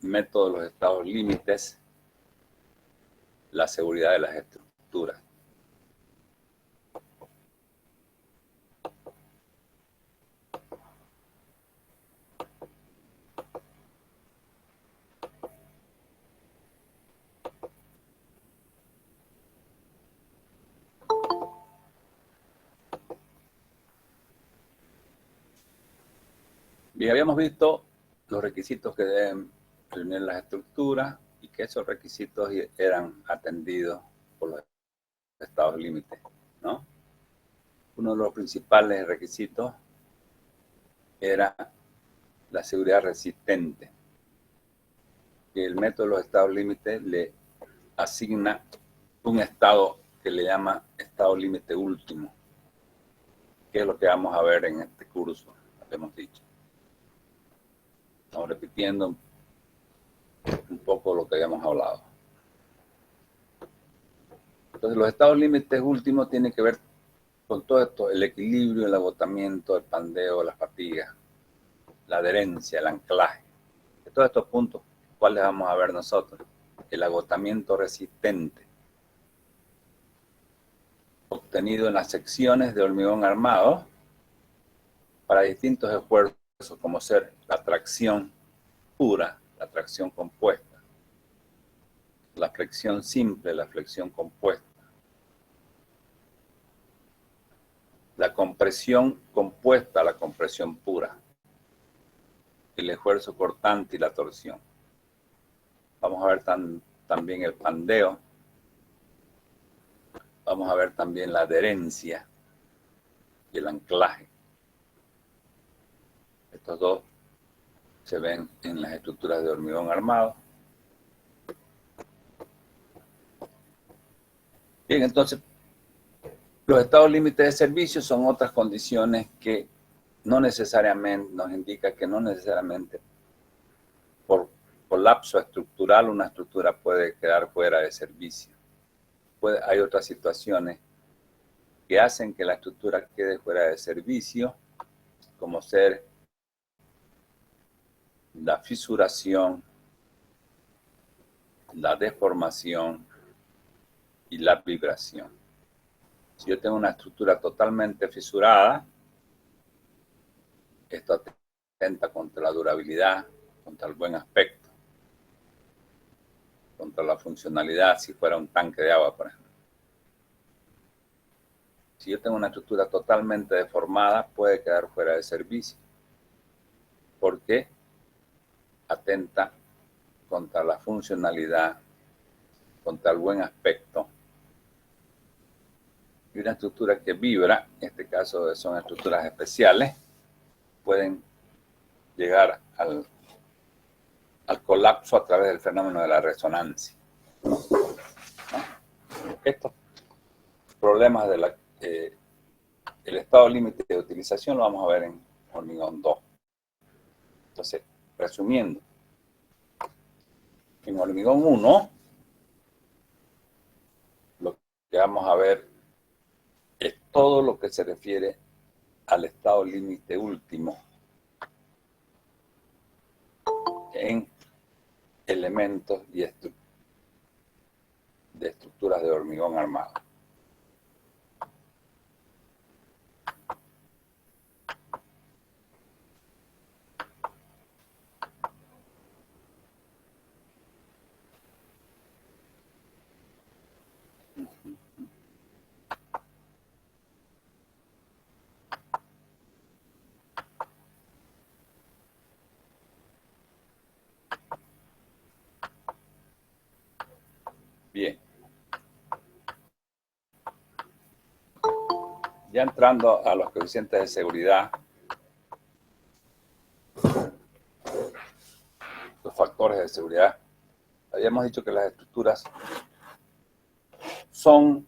método de los estados límites, la seguridad de las estructuras. Bien, habíamos visto los requisitos que deben reunir las estructuras y que esos requisitos eran atendidos por los estados límites, ¿no? Uno de los principales requisitos era la seguridad resistente, que el método de los estados límites le asigna un estado que le llama estado límite último, que es lo que vamos a ver en este curso, lo hemos dicho. Estamos repitiendo un poco lo que habíamos hablado. Entonces, los estados límites últimos tienen que ver con todo esto: el equilibrio, el agotamiento, el pandeo, la fatiga, la adherencia, el anclaje. De todos estos puntos, ¿cuáles vamos a ver nosotros? El agotamiento resistente, obtenido en las secciones de hormigón armado para distintos esfuerzos, como ser la tracción pura, la tracción compuesta, la flexión simple, la flexión compuesta, la compresión compuesta, la compresión pura, el esfuerzo cortante y la torsión. Vamos a ver también el pandeo. Vamos a ver también la adherencia y el anclaje. Estos dos se ven en las estructuras de hormigón armado. Bien, entonces, los estados límites de servicio son otras condiciones que no necesariamente, nos indica que no necesariamente por colapso estructural una estructura puede quedar fuera de servicio. Hay otras situaciones que hacen que la estructura quede fuera de servicio, como ser la fisuración, la deformación y la vibración. Si yo tengo una estructura totalmente fisurada, esto atenta contra la durabilidad, contra el buen aspecto, contra la funcionalidad, si fuera un tanque de agua, por ejemplo. Si yo tengo una estructura totalmente deformada, puede quedar fuera de servicio, porque atenta contra la funcionalidad, contra el buen aspecto. Y una estructura que vibra, en este caso son estructuras especiales, pueden llegar al colapso a través del fenómeno de la resonancia. ¿No? Estos problemas de el estado límite de utilización lo vamos a ver en hormigón 2. Entonces, resumiendo, en hormigón 1, lo que vamos a ver es todo lo que se refiere al estado límite último en elementos y de estructuras de hormigón armado. Bien. Ya entrando a los coeficientes de seguridad, los factores de seguridad, habíamos dicho que las estructuras son,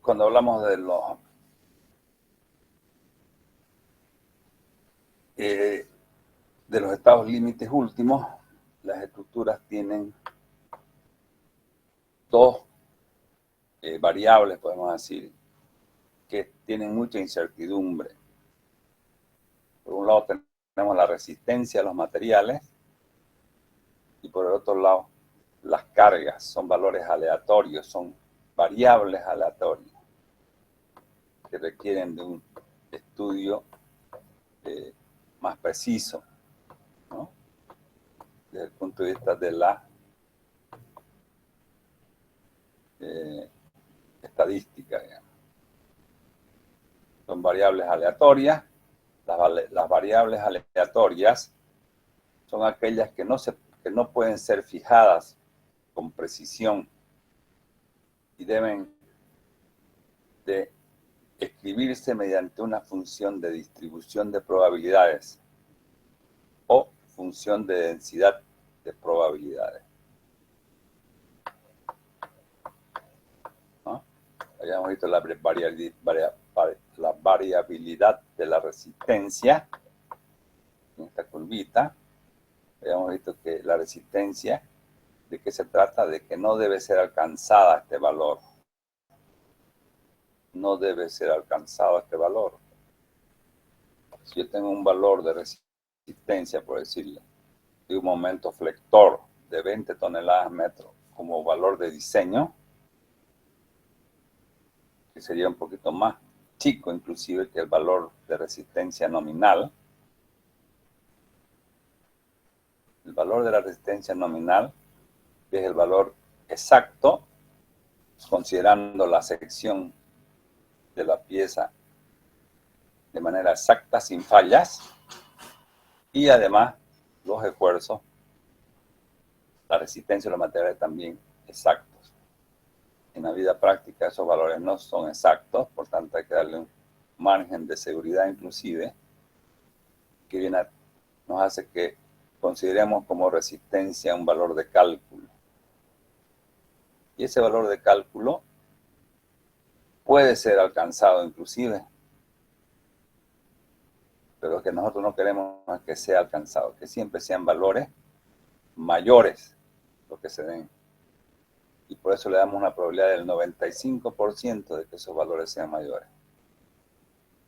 cuando hablamos de los estados límites últimos, las estructuras tienen dos variables, podemos decir, que tienen mucha incertidumbre. Por un lado tenemos la resistencia a los materiales por el otro lado, las cargas son valores aleatorios, son variables aleatorias que requieren de un estudio más preciso, ¿no? Desde el punto de vista de la estadística, digamos. Son variables aleatorias. Las variables aleatorias son aquellas que no pueden ser fijadas con precisión y deben de escribirse mediante una función de distribución de probabilidades o función de densidad de probabilidades, ¿no? Habíamos visto la variabilidad de la resistencia en esta curvita. Habíamos visto que la resistencia, ¿de qué se trata? De que no debe ser alcanzada este valor. No debe ser alcanzado este valor. Si yo tengo un valor de resistencia, por decirlo, de un momento flector de 20 toneladas metro como valor de diseño, que sería un poquito más chico inclusive que el valor de resistencia nominal. El valor de la resistencia nominal, que es el valor exacto, considerando la sección de la pieza de manera exacta, sin fallas, y además los esfuerzos, la resistencia de los materiales también exactos. En la vida práctica esos valores no son exactos, por tanto hay que darle un margen de seguridad inclusive, que nos hace que consideremos como resistencia un valor de cálculo. Y ese valor de cálculo puede ser alcanzado inclusive, pero lo que nosotros no queremos es que sea alcanzado, que siempre sean valores mayores los que se den. Y por eso le damos una probabilidad del 95% de que esos valores sean mayores.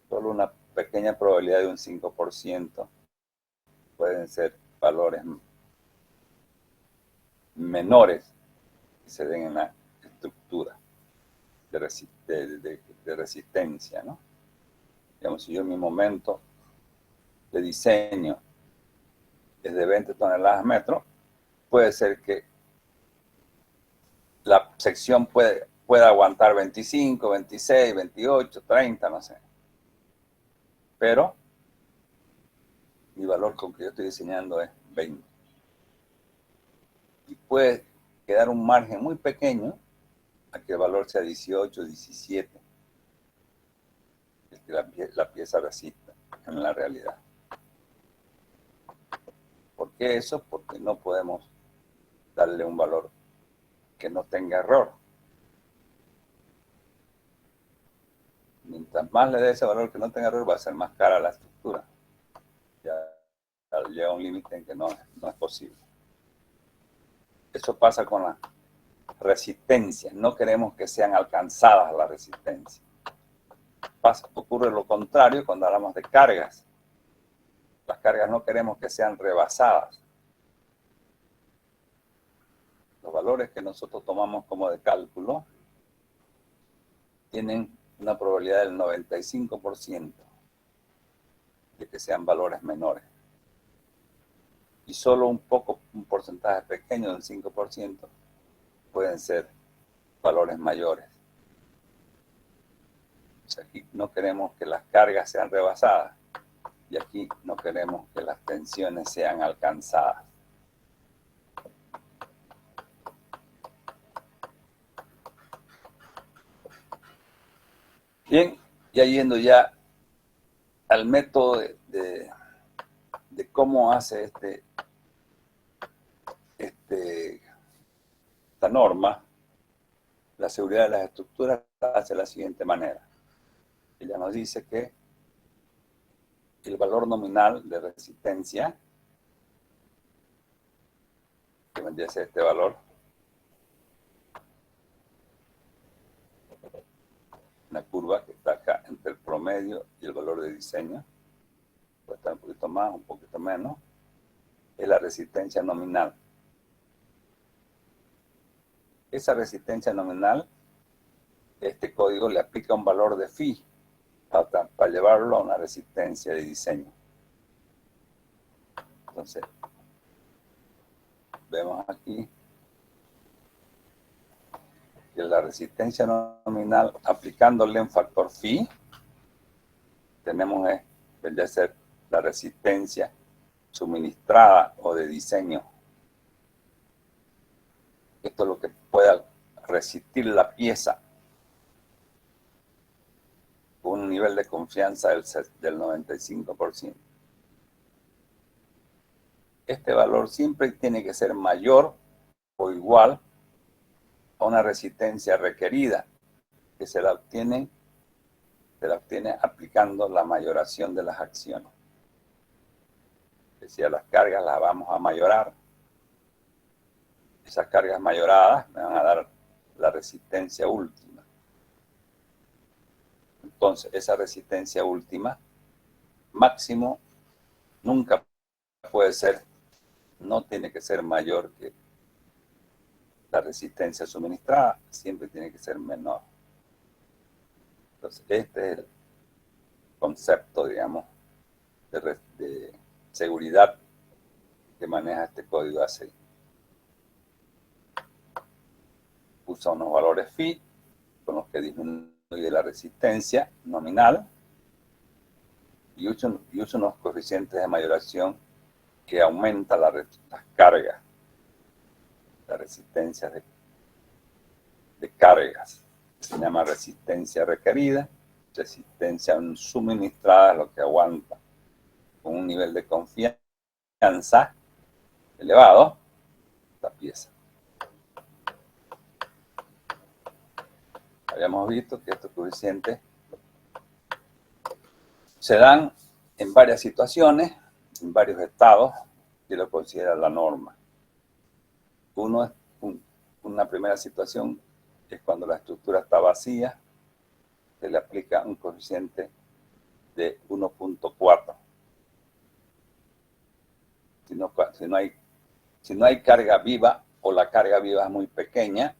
Solo una pequeña probabilidad de un 5% pueden ser valores menores que se den en la estructura de resistencia, ¿no? Digamos, si yo en mi momento de diseño es de 20 toneladas metro, puede ser que la sección pueda aguantar 25, 26, 28, 30, no sé. Pero mi valor con que yo estoy diseñando es 20. Y puede quedar un margen muy pequeño a que el valor sea 18, 17. Es que la pieza resista en la realidad. ¿Por qué eso? Porque no podemos darle un valor que no tenga error. Mientras más le dé ese valor que no tenga error, va a ser más cara la estructura. Ya llega un límite en que no es posible. Eso pasa con la resistencia. No queremos que sean alcanzadas las resistencias. Ocurre lo contrario cuando hablamos de cargas. Las cargas no queremos que sean rebasadas. Los valores que nosotros tomamos como de cálculo tienen una probabilidad del 95% de que sean valores menores. Y solo un porcentaje pequeño del 5% pueden ser valores mayores. O sea, aquí no queremos que las cargas sean rebasadas y aquí no queremos que las tensiones sean alcanzadas. Bien, ya yendo ya al método de cómo hace esta norma, la seguridad de las estructuras hace de la siguiente manera. Ella nos dice que el valor nominal de resistencia, que vendría a ser este valor, una curva que está acá entre el promedio y el valor de diseño, puede estar un poquito más, un poquito menos, es la resistencia nominal. esa resistencia nominal, este código le aplica un valor de phi para llevarlo a una resistencia de diseño. Entonces, vemos aquí que la resistencia nominal, aplicándole un factor phi, tenemos vendría a ser la resistencia suministrada o de diseño. Esto es lo que pueda resistir la pieza con un nivel de confianza del 95%. Este valor siempre tiene que ser mayor o igual a una resistencia requerida, que se la obtiene aplicando la mayoración de las acciones. Decía, las cargas las vamos a mayorar. Esas cargas mayoradas me van a dar la resistencia última. Entonces, esa resistencia última, máximo, nunca puede ser, no tiene que ser mayor que la resistencia suministrada, siempre tiene que ser menor. Entonces, este es el concepto, digamos, de seguridad que maneja este código ACI. Usa unos valores phi con los que disminuye la resistencia nominal y usa unos coeficientes de mayoración que aumenta las cargas, la resistencia de cargas. Se llama resistencia requerida, resistencia suministrada, lo que aguanta con un nivel de confianza elevado la pieza. Habíamos visto que estos coeficientes se dan en varias situaciones, en varios estados, que lo considera la norma. Una primera situación es cuando la estructura está vacía, se le aplica un coeficiente de 1.4. Si no hay carga viva o la carga viva es muy pequeña,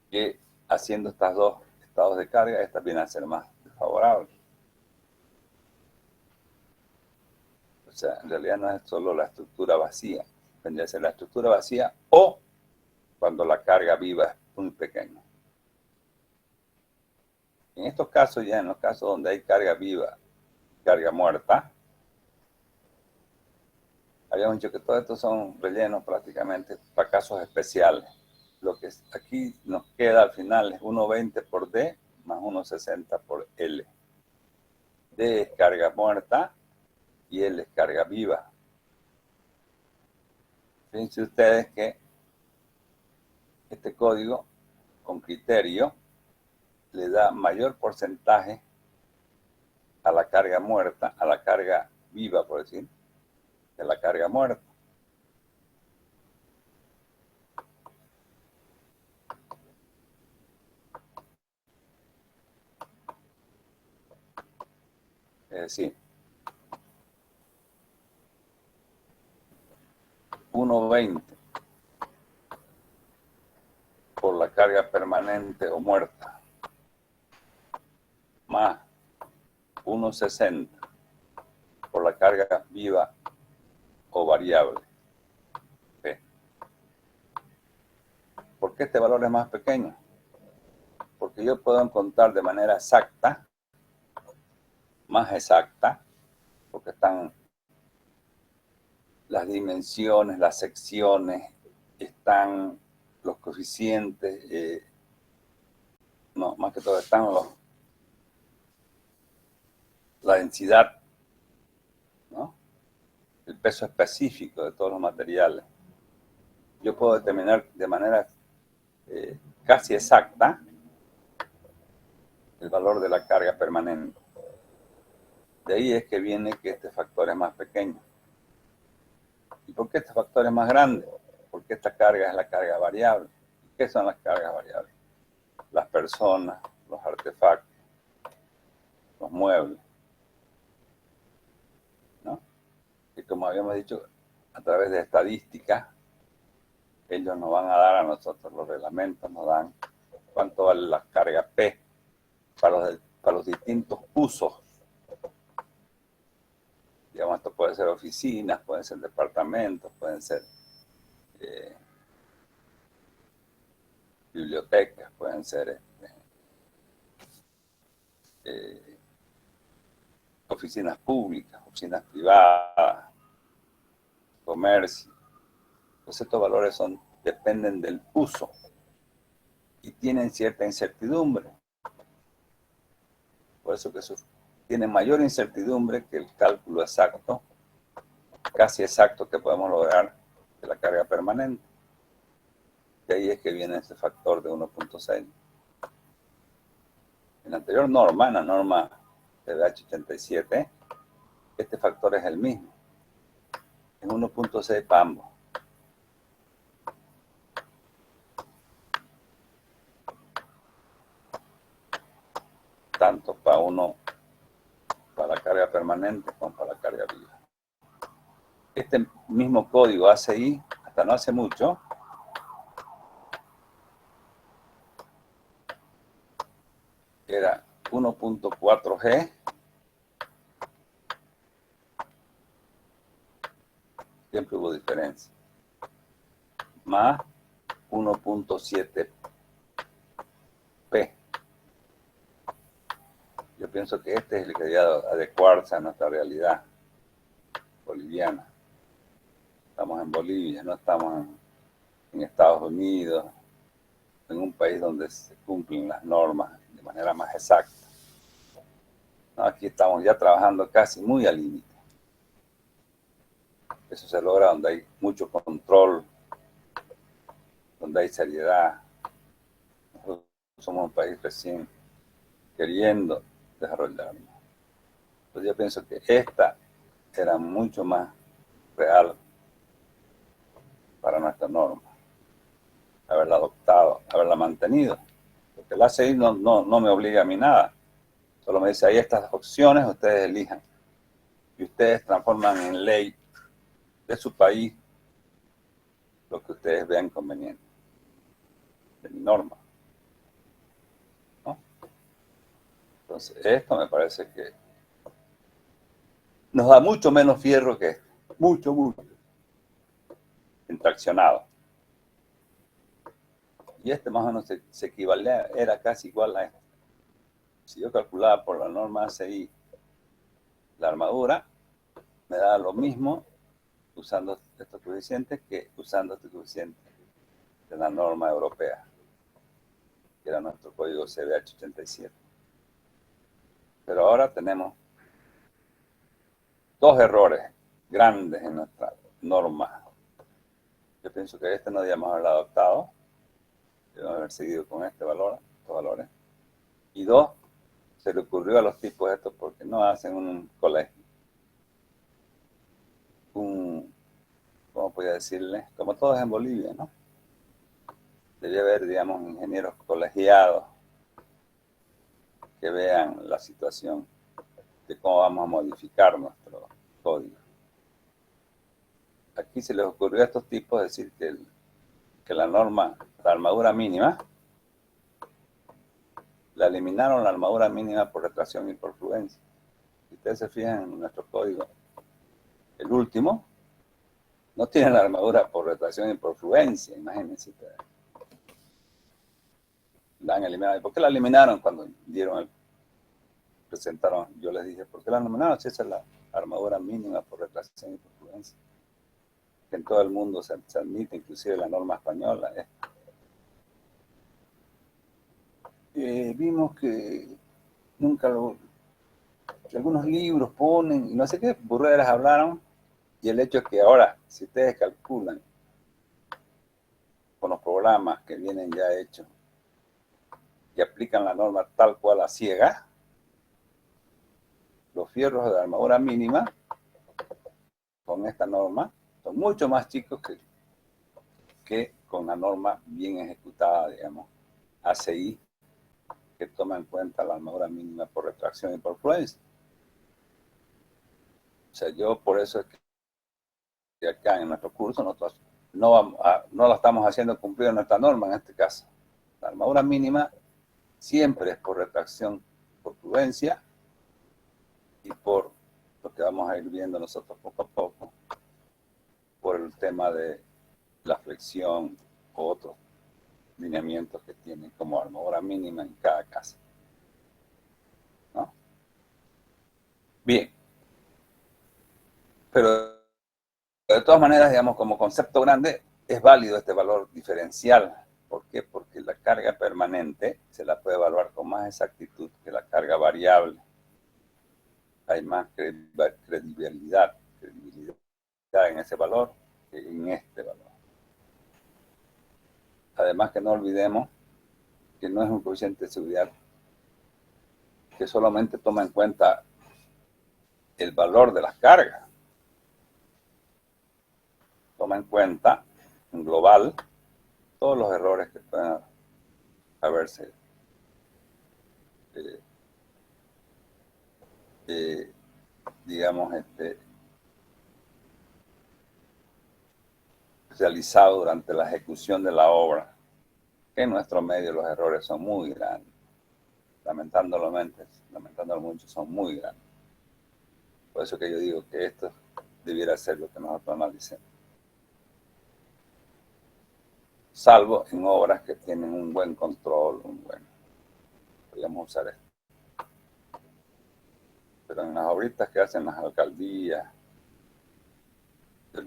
que haciendo estos dos estados de carga, esta viene a ser más desfavorable. O sea, en realidad no es solo la estructura vacía, tendría que ser la estructura vacía o cuando la carga viva es muy pequeña. En estos casos, ya en los casos donde hay carga viva, carga muerta, habíamos dicho que todos estos son rellenos prácticamente para casos especiales. Lo que aquí nos queda al final es 1.20 por D más 1.60 por L. D es carga muerta y L es carga viva. Fíjense ustedes que este código, con criterio, le da mayor porcentaje a la carga muerta, a la carga viva, por decir, que la carga muerta. Es decir, 1.20 por la carga permanente o muerta, más 1.60 por la carga viva o variable. ¿Ve? ¿Por qué este valor es más pequeño? Porque yo puedo encontrar de manera exacta, más exacta, porque están las dimensiones, las secciones, están los coeficientes, no, más que todo están la densidad, ¿no? El peso específico de todos los materiales. Yo puedo determinar de manera casi exacta el valor de la carga permanente. De ahí es que viene que este factor es más pequeño. ¿Y por qué este factor es más grande? Porque esta carga es la carga variable. ¿Qué son las cargas variables? Las personas, los artefactos, los muebles, ¿no? Y como habíamos dicho, a través de estadística, Ellos nos van a dar a nosotros los reglamentos, nos dan cuánto vale la carga P para los distintos usos. Digamos, esto puede ser oficinas, pueden ser departamentos, pueden ser bibliotecas, pueden ser oficinas públicas, oficinas privadas, comercio. Entonces estos valores dependen del uso y tienen cierta incertidumbre. Por eso que tienen mayor incertidumbre que el cálculo exacto, casi exacto que podemos lograr de la carga permanente. De ahí es que viene este factor de 1.6. En la anterior norma, en la norma CBH87, este factor es el mismo. Es 1.6 para ambos. Tanto para para la carga permanente como para la carga viva. Este mismo código ACI, hasta no hace mucho, era 1.4G, siempre hubo diferencia, más 1.7P. Yo pienso que este es el que debe adecuarse a nuestra realidad boliviana. Estamos en Bolivia, no estamos en Estados Unidos, en un país donde se cumplen las normas de manera más exacta. No, aquí estamos ya trabajando casi muy al límite. Eso se logra donde hay mucho control, donde hay seriedad. Nosotros somos un país recién queriendo desarrollarnos. Entonces yo pienso que esta era mucho más real para nuestra norma. Haberla adoptado, haberla mantenido. Porque la ACI no me obliga a mí nada. Solo me dice, hay estas opciones, ustedes elijan. Y ustedes transforman en ley de su país lo que ustedes vean conveniente. De mi norma. ¿No? Entonces, esto me parece que nos da mucho menos fierro que este. Mucho, mucho. Intraccionado. Y este más o menos se equivalía, era casi igual a este. Si yo calculaba por la norma ACI la armadura, me da lo mismo usando estos coeficientes que usando este coeficiente de la norma europea, que era nuestro código CBH87. Pero ahora tenemos dos errores grandes en nuestra norma. Yo pienso que este no debíamos haberlo adoptado, debemos haber seguido con estos valores. Y dos, se le ocurrió a los tipos estos porque no hacen un colegio. ¿Cómo podría decirle? Como todos en Bolivia, ¿no? Debe haber, digamos, ingenieros colegiados que vean la situación de cómo vamos a modificar nuestro código. Aquí se les ocurrió a estos tipos decir que la norma, la armadura mínima, la eliminaron la armadura mínima por retracción y por fluencia. Si ustedes se fijan en nuestro código, el último, no tiene la armadura por retracción y por fluencia, imagínense ustedes. La han eliminado. ¿Y por qué la eliminaron cuando presentaron? Yo les dije, ¿por qué la eliminaron? Si esa es la armadura mínima por retracción y por fluencia. Que en todo el mundo se admite, inclusive la norma española. Vimos que que algunos libros ponen, y no sé qué burreras hablaron, y el hecho es que ahora, si ustedes calculan con los programas que vienen ya hechos y aplican la norma tal cual a ciegas, los fierros de armadura mínima con esta norma son mucho más chicos que con la norma bien ejecutada, digamos, ACI, que toma en cuenta la armadura mínima por retracción y por fluencia. O sea, yo por eso es que acá en nuestro curso nosotros no la estamos haciendo cumplir nuestra norma en este caso. La armadura mínima siempre es por retracción, por prudencia y por lo que vamos a ir viendo nosotros poco a poco, por el tema de la flexión o otros lineamientos que tienen como armadura mínima en cada caso, ¿no? Bien, pero de todas maneras, digamos, como concepto grande, es válido este valor diferencial. ¿Por qué? Porque la carga permanente se la puede evaluar con más exactitud que la carga variable. Hay más credibilidad en ese valor que en este valor. Además que no olvidemos que no es un coeficiente de seguridad que solamente toma en cuenta el valor de las cargas. Toma en cuenta, en global, todos los errores que puedan haberse digamos, realizado durante la ejecución de la obra. Que en nuestro medio los errores son muy grandes. Lamentablemente mucho, son muy grandes. Por eso que yo digo que esto debiera ser lo que nosotros analicemos. Salvo en obras que tienen un buen control, podríamos usar esto. Pero en las obritas que hacen las alcaldías, de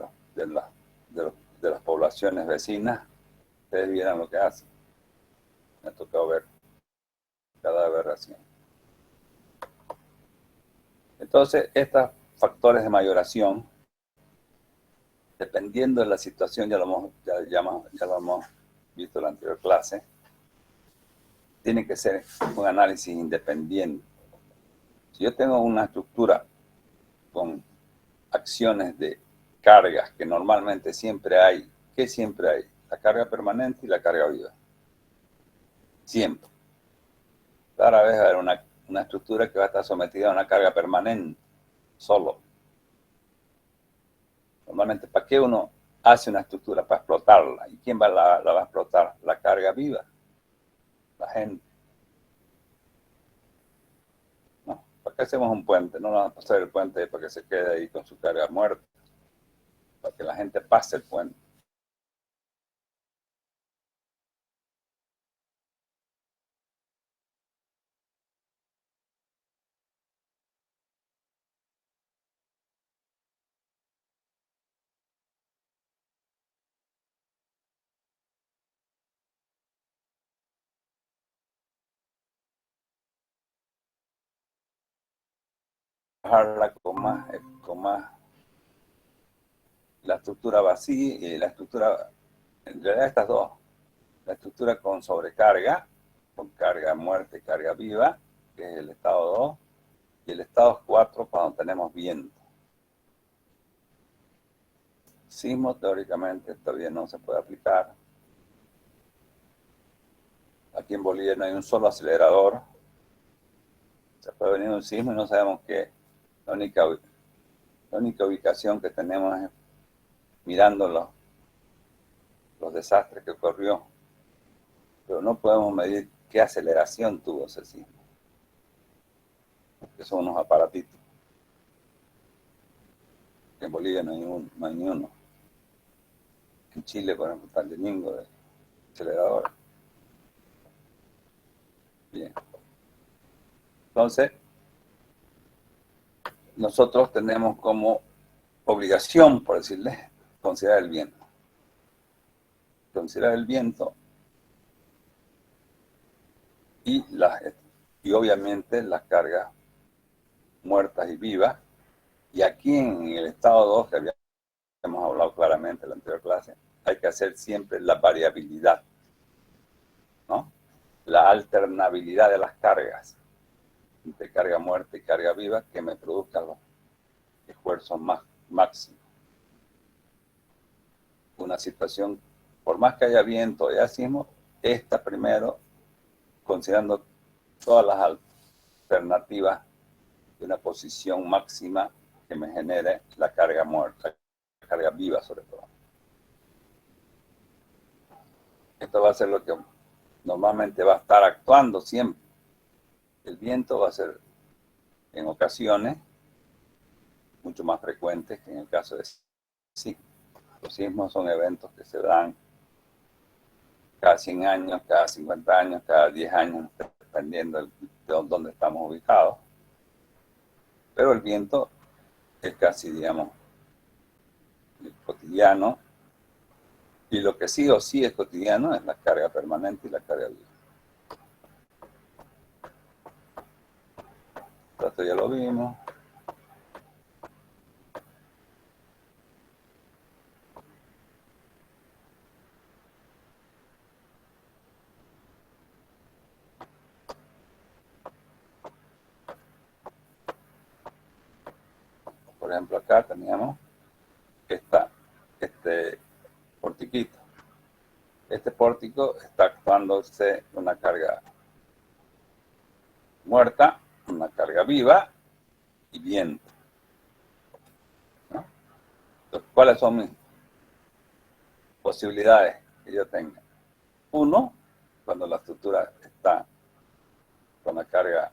las poblaciones vecinas, ustedes vieran lo que hacen. Me ha tocado ver cada aberración. Entonces, estos factores de mayoración, dependiendo de la situación, ya lo hemos visto en la anterior clase, tiene que ser un análisis independiente. Si yo tengo una estructura con acciones de cargas que normalmente siempre hay, ¿qué siempre hay? La carga permanente y la carga viva. Siempre. Rara vez va a haber una estructura que va a estar sometida a una carga permanente, solo. Normalmente, ¿para qué uno hace una estructura? Para explotarla. ¿Y quién la va a explotar? La carga viva, la gente. ¿No? ¿Para qué hacemos un puente? No vamos a pasar el puente para que se quede ahí con su carga muerta. Para que la gente pase el puente. Bajarla con más la estructura vacía y la estructura, en realidad estas dos, la estructura con sobrecarga, con carga muerta y carga viva, que es el estado 2, y el estado 4 cuando tenemos viento. Sismo teóricamente todavía no se puede aplicar. Aquí en Bolivia no hay un solo acelerador. Se puede venir un sismo y no sabemos qué. La única ubicación que tenemos es mirando los desastres que ocurrió. Pero no podemos medir qué aceleración tuvo ese sismo. Que son unos aparatitos. En Bolivia no hay ni uno. En Chile, por ejemplo, está el Ñingo de acelerador. Bien. Entonces, nosotros tenemos como obligación, por decirle, considerar el viento. Considerar el viento y obviamente las cargas muertas y vivas. Y aquí en el estado 2, que habíamos hablado claramente en la anterior clase, hay que hacer siempre la variabilidad, ¿no? La alternabilidad de las cargas, entre carga muerta y carga viva, que me produzcan los esfuerzos máximos. Una situación, por más que haya viento y sismo, esta primero, considerando todas las alternativas de una posición máxima que me genere la carga muerta, la carga viva sobre todo. esto va a ser lo que normalmente va a estar actuando siempre. El viento va a ser en ocasiones mucho más frecuentes que en el caso de sismos. Los sismos son eventos que se dan cada 100 años, cada 50 años, cada 10 años, dependiendo de dónde estamos ubicados. Pero el viento es casi, digamos, cotidiano. Y lo que sí o sí es cotidiano es la carga permanente y la carga viva. Esto ya lo vimos. Por ejemplo, acá teníamos este portiquito. Este pórtico está actuándose una carga muerta, una carga viva y viento, ¿no? Entonces, ¿cuáles son mis posibilidades que yo tenga? Uno, cuando la estructura está con la carga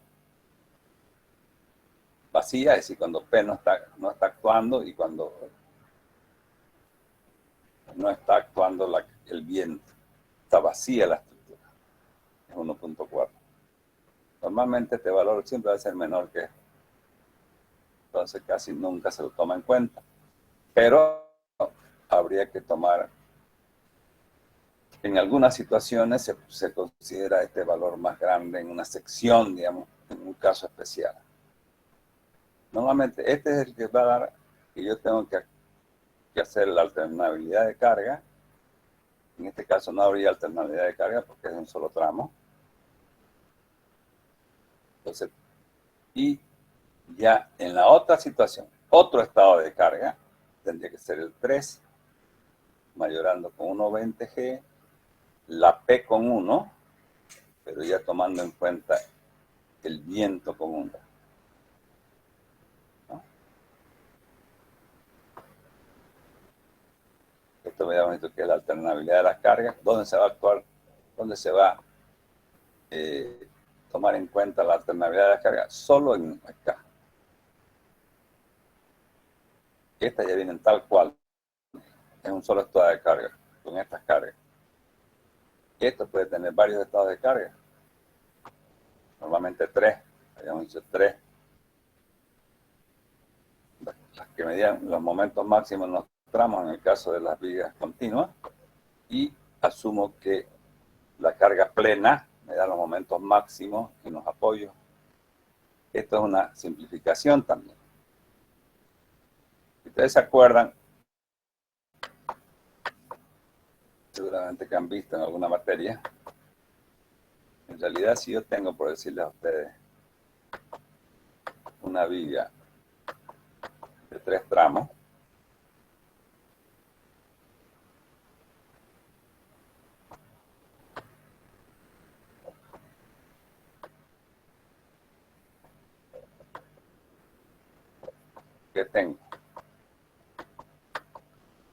vacía, es decir, cuando P no está actuando y cuando no está actuando el viento. Está vacía la estructura. Es 1.4. Normalmente este valor siempre va a ser menor que esto. Entonces casi nunca se lo toma en cuenta. Pero habría que tomar, en algunas situaciones se considera este valor más grande en una sección, digamos, en un caso especial. Normalmente este es el que va a dar que yo tengo que hacer la alternabilidad de carga. En este caso no habría alternabilidad de carga porque es un solo tramo. Entonces, y ya en la otra situación, otro estado de carga, tendría que ser el 3, mayorando con 1,20 G, la P con 1, pero ya tomando en cuenta el viento con 1. ¿No? Esto me visto que es la alternabilidad de las cargas, ¿dónde se va a actuar? ¿Dónde se va a tomar en cuenta la alternabilidad de las cargas? Solo en acá. Estas ya vienen tal cual. Es un solo estado de carga, con estas cargas. Esto puede tener varios estados de carga. Normalmente 3, habíamos dicho 3. Las que medían los momentos máximos en los tramos en el caso de las vigas continuas. Y asumo que la carga plena me da los momentos máximos en los apoyos. Esto es una simplificación también. Si ustedes se acuerdan, seguramente que han visto en alguna materia, en realidad si yo tengo, por decirles a ustedes, una viga de 3 tramos, ¿qué tengo?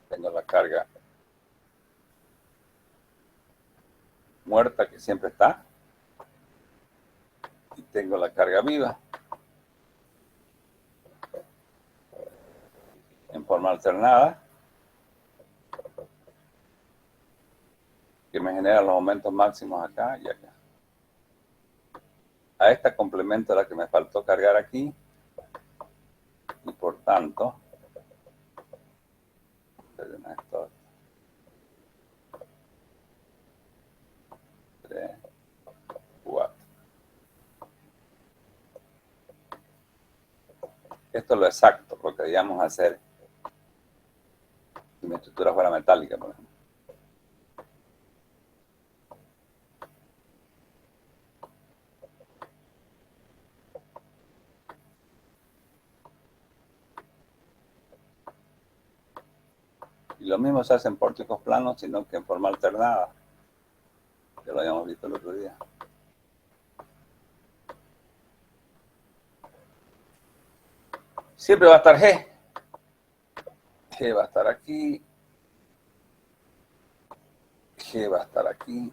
Tengo la carga muerta que siempre está y tengo la carga viva en forma alternada que me genera los momentos máximos acá y acá. A esta complemento la que me faltó cargar aquí y por tanto esto, 3, 4. Esto es lo exacto, lo que deberíamos hacer si mi estructura fuera metálica, por ejemplo. Y lo mismo se hace en pórticos planos, sino que en forma alternada. Ya lo habíamos visto el otro día. Siempre va a estar G. G va a estar aquí. G va a estar aquí.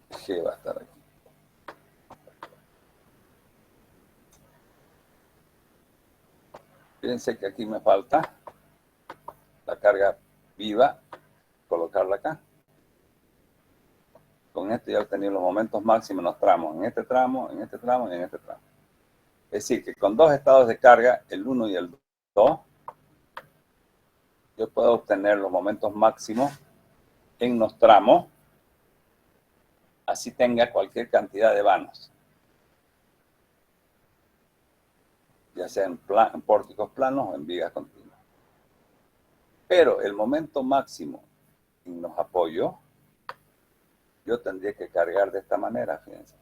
G va a estar aquí. Fíjense que aquí me falta la carga viva, colocarla acá. Con esto ya he obtenido los momentos máximos en los tramos, en este tramo, en este tramo y en este tramo. Es decir, que con dos estados de carga, el 1 y el 2, yo puedo obtener los momentos máximos en los tramos, así tenga cualquier cantidad de vanos, ya sea en pórticos planos o en vigas continuas. Pero el momento máximo en los apoyos, yo tendría que cargar de esta manera, fíjense,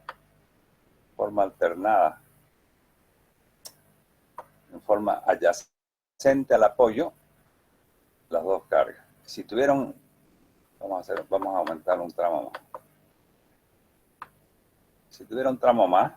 forma alternada, en forma adyacente al apoyo, las dos cargas. Si tuvieron, vamos a aumentar un tramo más. Si tuviera un tramo más,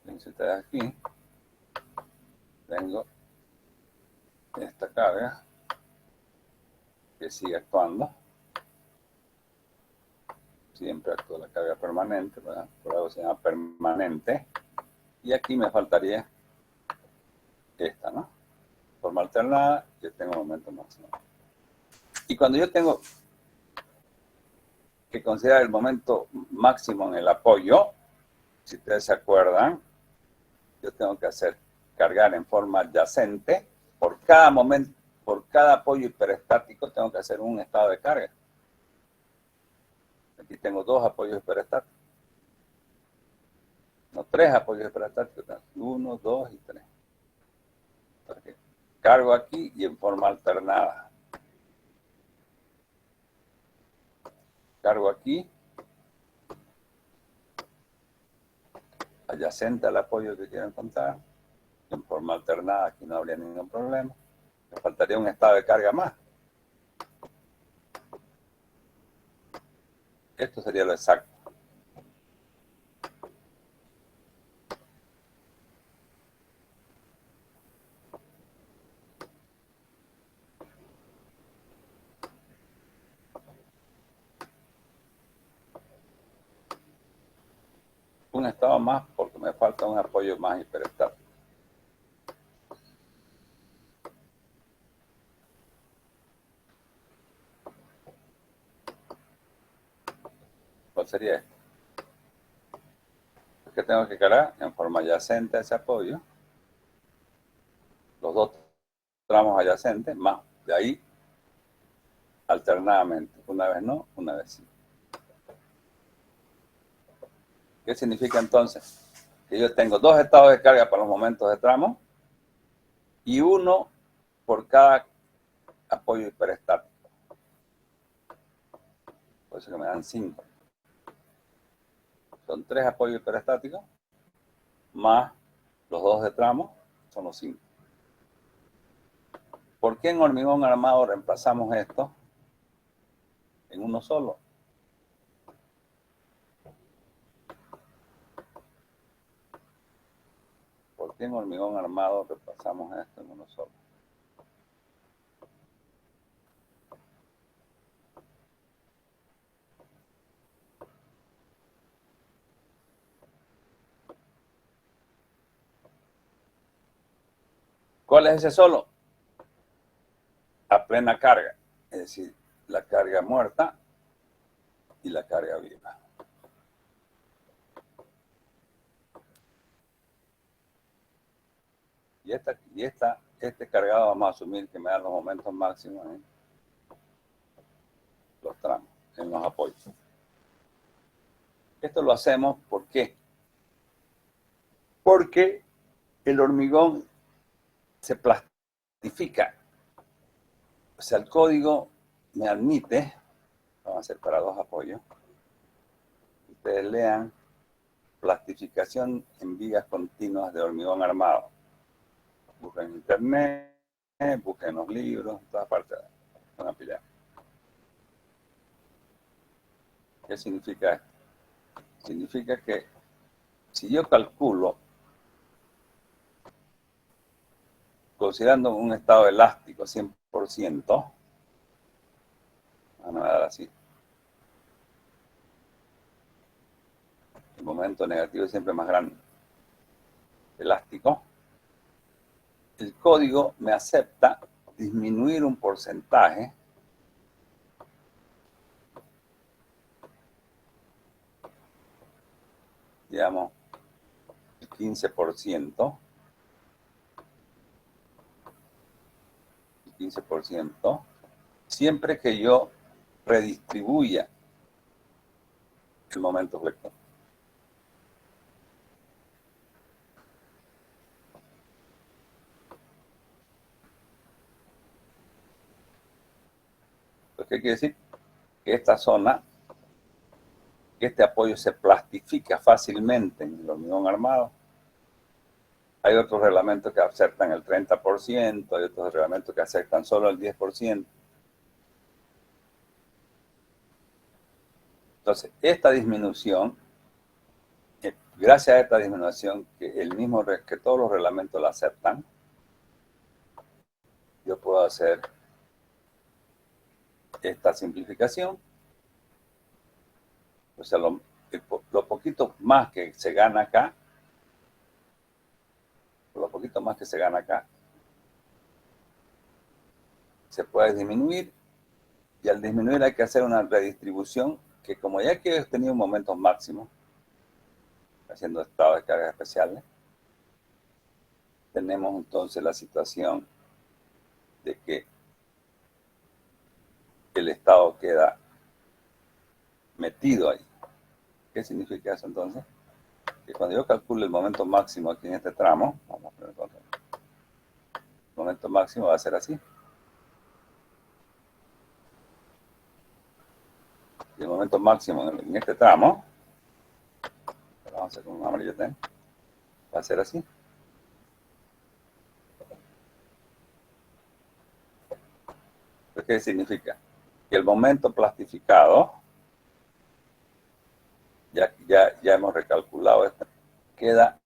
fíjense ustedes aquí, tengo esta carga que sigue actuando. Siempre actúa la carga permanente, ¿verdad? Por algo se llama permanente. Y aquí me faltaría esta, ¿no? Forma alternada, yo tengo momento máximo. Y cuando yo tengo que considerar el momento máximo en el apoyo, si ustedes se acuerdan, yo tengo que cargar en forma adyacente. Por cada momento, por cada apoyo hiperestático, tengo que hacer un estado de carga. Aquí tengo dos apoyos hiperestáticos. No, tres apoyos hiperestáticos. 1, 2 y 3. Entonces, cargo aquí y en forma alternada. Cargo aquí, adyacente al apoyo que quiero encontrar. En forma alternada, aquí no habría ningún problema. Me faltaría un estado de carga más. Esto sería lo exacto. Un estado más porque me falta un apoyo más hiperestático. ¿Cuál sería esto? Es que tengo que cargar en forma adyacente a ese apoyo. Los dos tramos adyacentes, más de ahí, alternadamente. Una vez no, una vez sí. ¿Qué significa entonces? Que yo tengo dos estados de carga para los momentos de tramo y uno por cada apoyo hiperestático. Por eso que me dan 5. Son 3 apoyos hiperestáticos más los 2 de tramo, son los 5. ¿Por qué en hormigón armado reemplazamos esto en uno solo? ¿Por qué en hormigón armado reemplazamos esto en uno solo? ¿Cuál es ese solo? A plena carga, es decir, la carga muerta y la carga viva. Este cargado vamos a asumir que me da los momentos máximos en los tramos, en los apoyos. Esto lo hacemos, ¿por qué? Porque el hormigón se plastifica. O sea, el código me admite, vamos a hacer para 2 apoyos, ustedes lean plastificación en vigas continuas de hormigón armado. Busquen en internet, busquen en los libros, en todas partes. van a pillar. ¿Qué significa esto? Significa que si yo calculo, considerando un estado elástico 100%, vamos a dar así. El momento negativo es siempre más grande. Elástico. El código me acepta disminuir un porcentaje digamos, el 15%, siempre que yo redistribuya el momento flector. ¿Qué quiere decir? Que esta zona, que este apoyo se plastifica fácilmente en el hormigón armado. Hay otros reglamentos que aceptan el 30%, hay otros reglamentos que aceptan solo el 10%. Entonces, esta disminución, gracias a esta disminución, que todos los reglamentos la aceptan, yo puedo hacer esta simplificación. O sea, lo poquito más que se gana acá, se puede disminuir, y al disminuir hay que hacer una redistribución que, como ya que he tenido momentos máximos, haciendo estados de carga especiales, tenemos entonces la situación de que el estado queda metido ahí. ¿Qué significa eso entonces? Que cuando yo calculo el momento máximo aquí en este tramo, vamos a poner el momento máximo va a ser así. Y el momento máximo en este tramo, vamos a hacer con un amarillo, va a ser así. ¿Qué significa? Que el momento plastificado, ya hemos recalculado esto, queda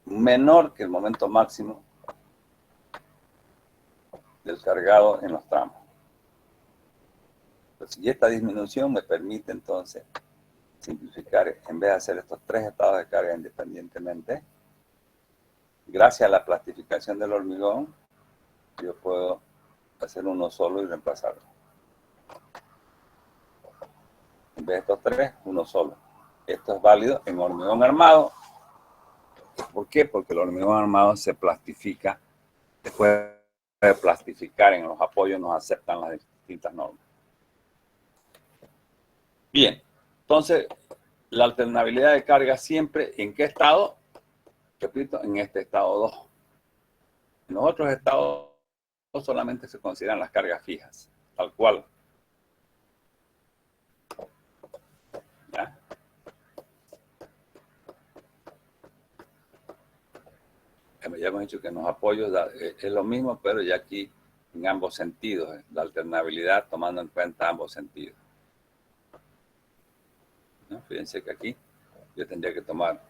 menor que el momento máximo del cargado en los tramos. Entonces, y esta disminución me permite entonces simplificar, en vez de hacer estos tres estados de carga independientemente, gracias a la plastificación del hormigón, yo puedo hacer uno solo y reemplazarlo. En vez de estos tres, uno solo. Esto es válido en hormigón armado. ¿Por qué? Porque el hormigón armado se plastifica. Después de plastificar en los apoyos, nos aceptan las distintas normas. Bien, entonces, la alternabilidad de carga siempre, ¿en qué estado? Repito, en este estado 2. En los otros estados solamente se consideran las cargas fijas, tal cual. ¿Ya? Ya hemos dicho que en los apoyos es lo mismo, pero ya aquí en ambos sentidos, la alternabilidad tomando en cuenta ambos sentidos. ¿No? Fíjense que aquí yo tendría que tomar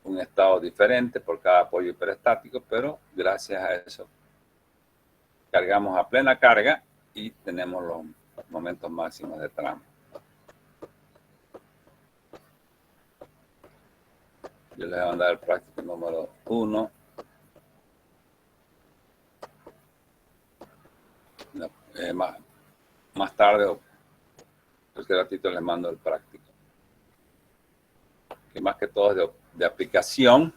un estado diferente por cada apoyo hiperestático, pero gracias a eso cargamos a plena carga y tenemos los momentos máximos de tramo. Yo les voy a mandar el práctico número 1. Más tarde, o cualquier ratito, les mando el práctico. Que más que todo es de aplicación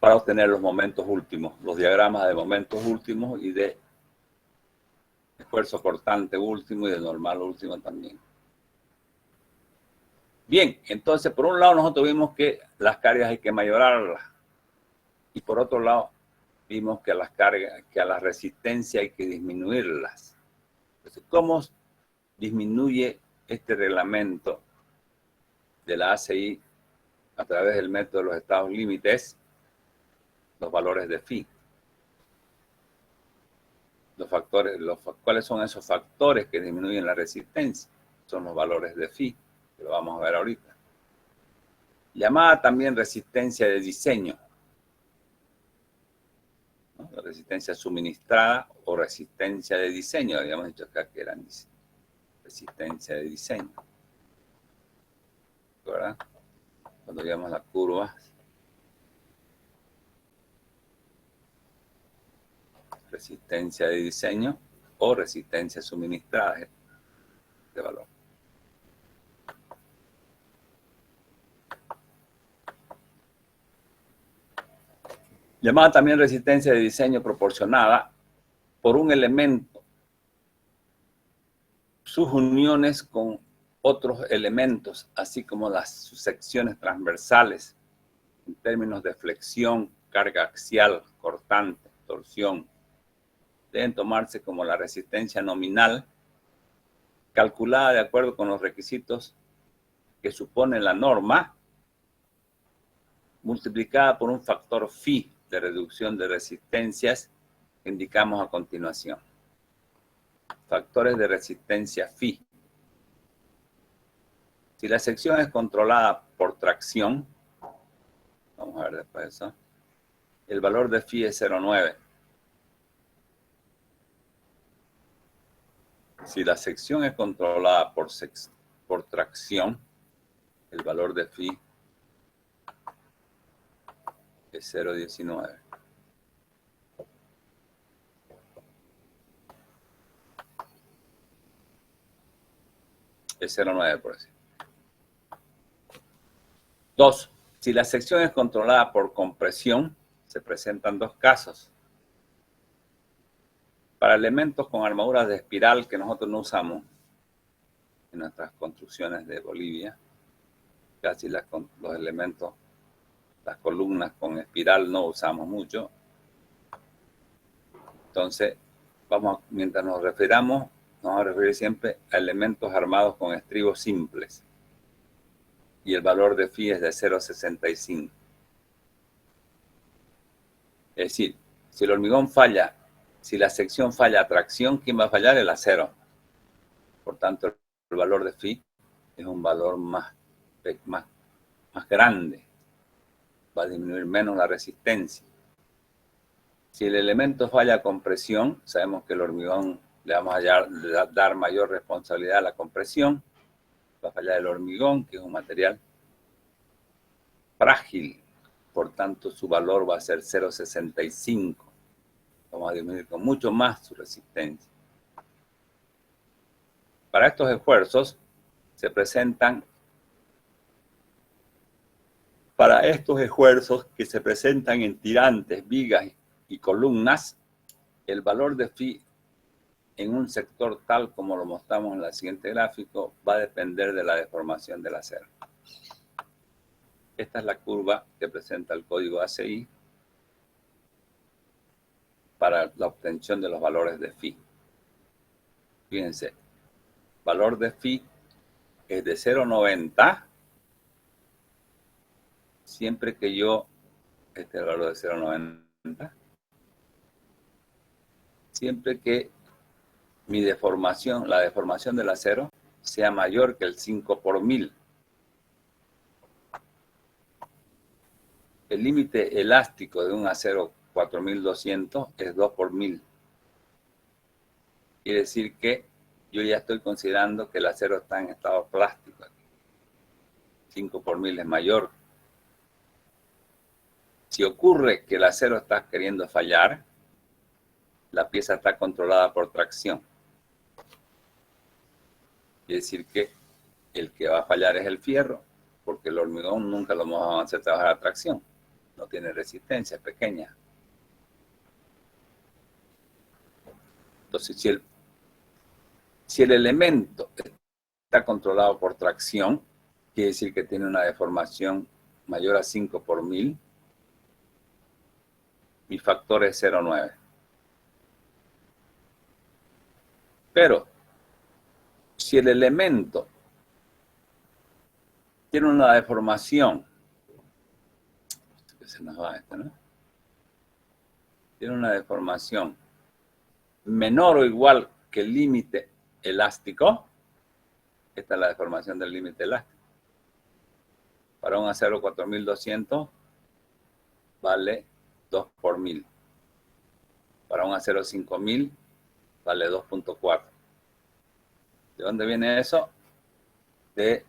para obtener los momentos últimos, los diagramas de momentos últimos y de esfuerzo cortante último y de normal último también. Bien, entonces por un lado nosotros vimos que las cargas hay que mayorarlas y por otro lado vimos que a la resistencia hay que disminuirlas. Entonces, ¿cómo disminuye este reglamento de la ACI a través del método de los estados límites los valores de phi? ¿Cuáles son esos factores que disminuyen la resistencia? Son los valores de phi, que lo vamos a ver ahorita. Llamada también resistencia de diseño, ¿no? La resistencia suministrada o resistencia de diseño, habíamos dicho acá que eran resistencia de diseño, ¿verdad? Cuando veamos la curva, resistencia de diseño o resistencia suministrada de valor. Llamada también resistencia de diseño proporcionada por un elemento, sus uniones con otros elementos, así como las secciones transversales, en términos de flexión, carga axial, cortante, torsión, deben tomarse como la resistencia nominal, calculada de acuerdo con los requisitos que supone la norma, multiplicada por un factor phi de reducción de resistencias que indicamos a continuación. Factores de resistencia phi. Si la sección es controlada por tracción, vamos a ver después eso, el valor de phi es 0,9. Si la sección es controlada por tracción, el valor de phi es 0,19. Es 0,9 por decir. 2. Si la sección es controlada por compresión, se presentan dos casos. Para elementos con armaduras de espiral que nosotros no usamos en nuestras construcciones de Bolivia, casi los elementos, las columnas con espiral no usamos mucho. Entonces, mientras nos refiramos, nos vamos a referir siempre a elementos armados con estribos simples. Y el valor de phi es de 0,65. Es decir, si el hormigón falla, si la sección falla a tracción, ¿quién va a fallar? El acero. Por tanto, el valor de phi es un valor más grande. Va a disminuir menos la resistencia. Si el elemento falla a compresión, sabemos que el hormigón le vamos a dar mayor responsabilidad a la compresión. Va a fallar el hormigón, que es un material frágil. Por tanto, su valor va a ser 0,65. Vamos a disminuir con mucho más su resistencia. Para estos esfuerzos se presentan, que se presentan en tirantes, vigas y columnas, el valor de phi en un sector tal como lo mostramos en el siguiente gráfico va a depender de la deformación del acero. Esta es la curva que presenta el código ACI para la obtención de los valores de phi. Fíjense, valor de phi es de 0,90 siempre que yo, este es el valor de 0,90, siempre que mi deformación, la deformación del acero, sea mayor que el 5 por 1000. El límite elástico de un acero 4200 es 2 por 1000. Quiere decir que yo ya estoy considerando que el acero está en estado plástico aquí. 5 por 1000 es mayor. Si ocurre que el acero está queriendo fallar, la pieza está controlada por tracción. Quiere decir que el que va a fallar es el fierro, porque el hormigón nunca lo vamos a hacer trabajar a tracción. No tiene resistencia, es pequeña. Entonces, si el elemento está controlado por tracción, quiere decir que tiene una deformación mayor a 5 por 1000, mi factor es 0,9. Pero, si el elemento tiene una deformación, que se nos va esto, ¿no? Tiene una deformación menor o igual que el límite elástico, esta es la deformación del límite elástico. Para un acero 4200 vale 2 por 1000. Para un acero 5000 vale 2.4. ¿De dónde viene eso? De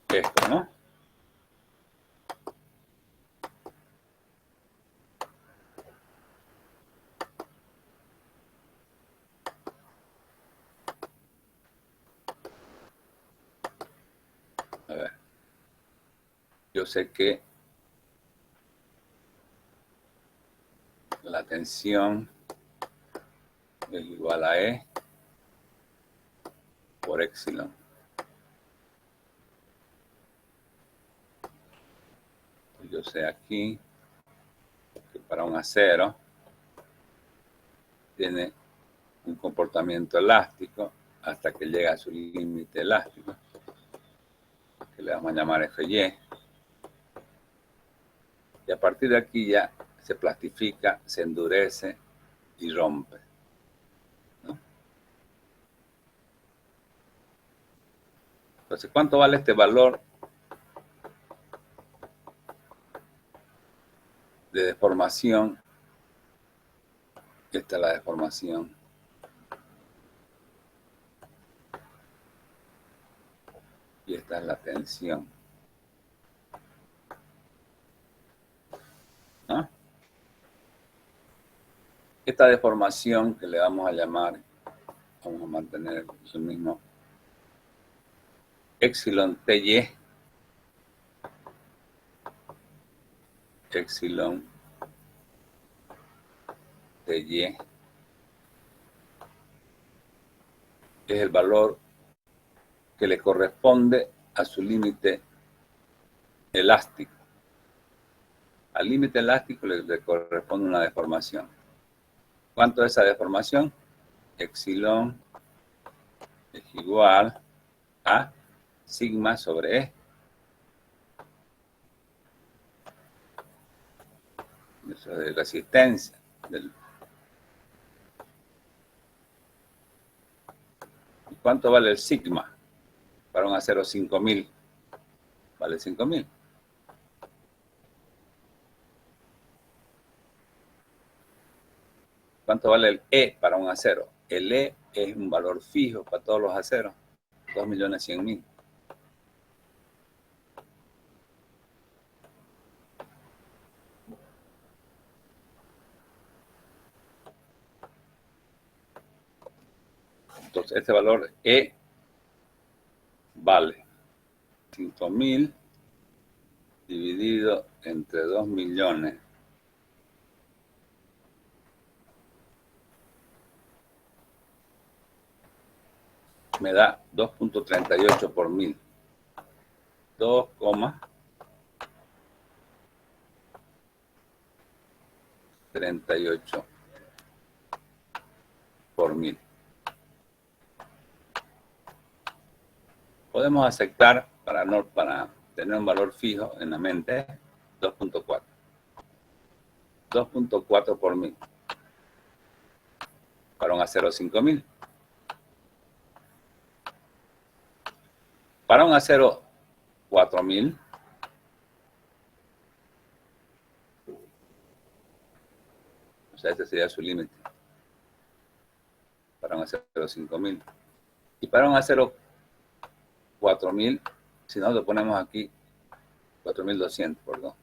esto, ¿no? A ver. Yo sé que la tensión es igual a E por epsilon. Yo sé aquí que para un acero tiene un comportamiento elástico hasta que llega a su límite elástico, que le vamos a llamar FY. Y a partir de aquí ya se plastifica, se endurece y rompe, ¿no? Entonces, ¿cuánto vale este valor de deformación? Esta es la deformación. Y esta es la tensión, ¿no? Esta deformación que le vamos a llamar, vamos a mantener el mismo, epsilon TY, epsilon TY, es el valor que le corresponde a su límite elástico. Al límite elástico le corresponde una deformación. ¿Cuánto es esa deformación? Epsilon es igual a sigma sobre E. Eso es de resistencia. ¿Y cuánto vale el sigma? Para un acero 5000. Vale 5000. ¿Cuánto vale el E para un acero? El E es un valor fijo para todos los aceros. 2.100.000. Entonces, este valor E vale 5.000 dividido entre 2 millones. Me da 2.38 por 1000. 2,38 por 1000. Podemos aceptar, para tener un valor fijo en la mente, 2.4. 2.4 por 1000. Para un acero 5000. Para un acero 4000, o sea, este sería su límite. Para un acero 5000. Y para un acero 4000, si no lo ponemos aquí, 4200, perdón.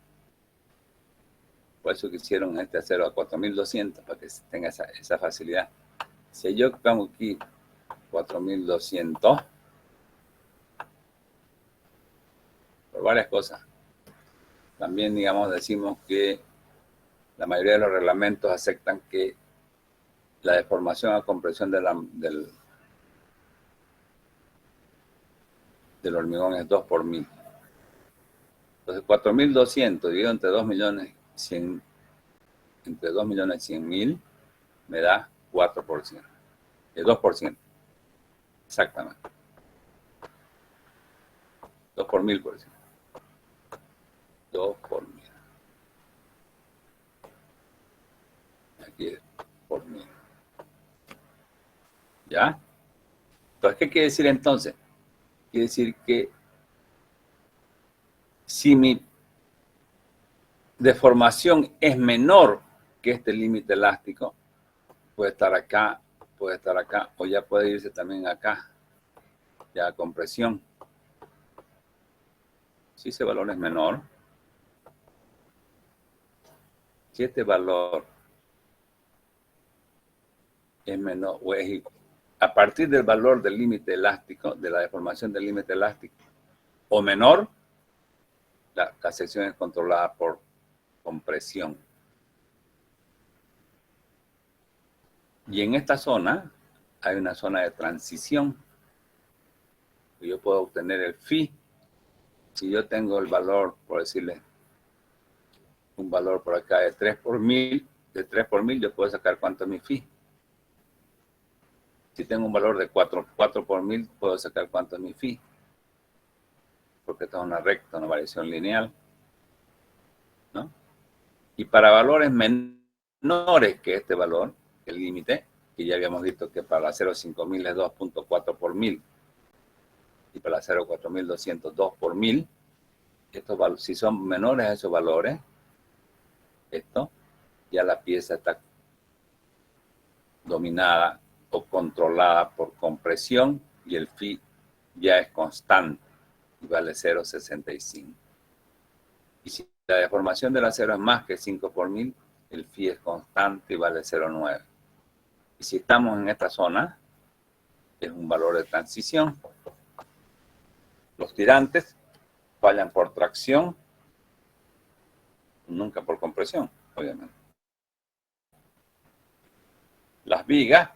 Por eso que hicieron este acero a 4200, para que tenga esa facilidad. Si yo pongo aquí 4200, por varias cosas. También, digamos, decimos que la mayoría de los reglamentos aceptan que la deformación a compresión del hormigón es 2 por 1000. Entonces, 4200 dividido entre 2.100.000 me da 4%. 2%. Exactamente. 2 por 1000 por ciento. 2 por 1000. Aquí es por 1000. ¿Ya? Entonces, ¿qué quiere decir entonces? Quiere decir que si mi deformación es menor que este límite elástico, puede estar acá, o ya puede irse también acá, ya con presión. Si ese valor es menor, si este valor es menor o es a partir del valor del límite elástico, de la deformación del límite elástico, o menor, la sección es controlada por compresión. Y en esta zona hay una zona de transición. Yo puedo obtener el phi. Si yo tengo el valor, por decirle, un valor por acá de 3 por mil, yo puedo sacar cuánto es mi phi. Si tengo un valor de 4 por mil, puedo sacar cuánto es mi phi. Porque esta es una recta, una variación lineal, ¿no? Y para valores menores que este valor, el límite, que ya habíamos visto que para la 0,5000 es 2.4 por mil, y para la 0,4202 por mil, estos, si son menores a esos valores, ya la pieza está dominada o controlada por compresión y el phi ya es constante y vale 0,65. Y si la deformación del acero es más que 5 por mil, el phi es constante y vale 0,9. Y si estamos en esta zona, es un valor de transición. Los tirantes fallan por tracción, nunca por compresión, obviamente. Las vigas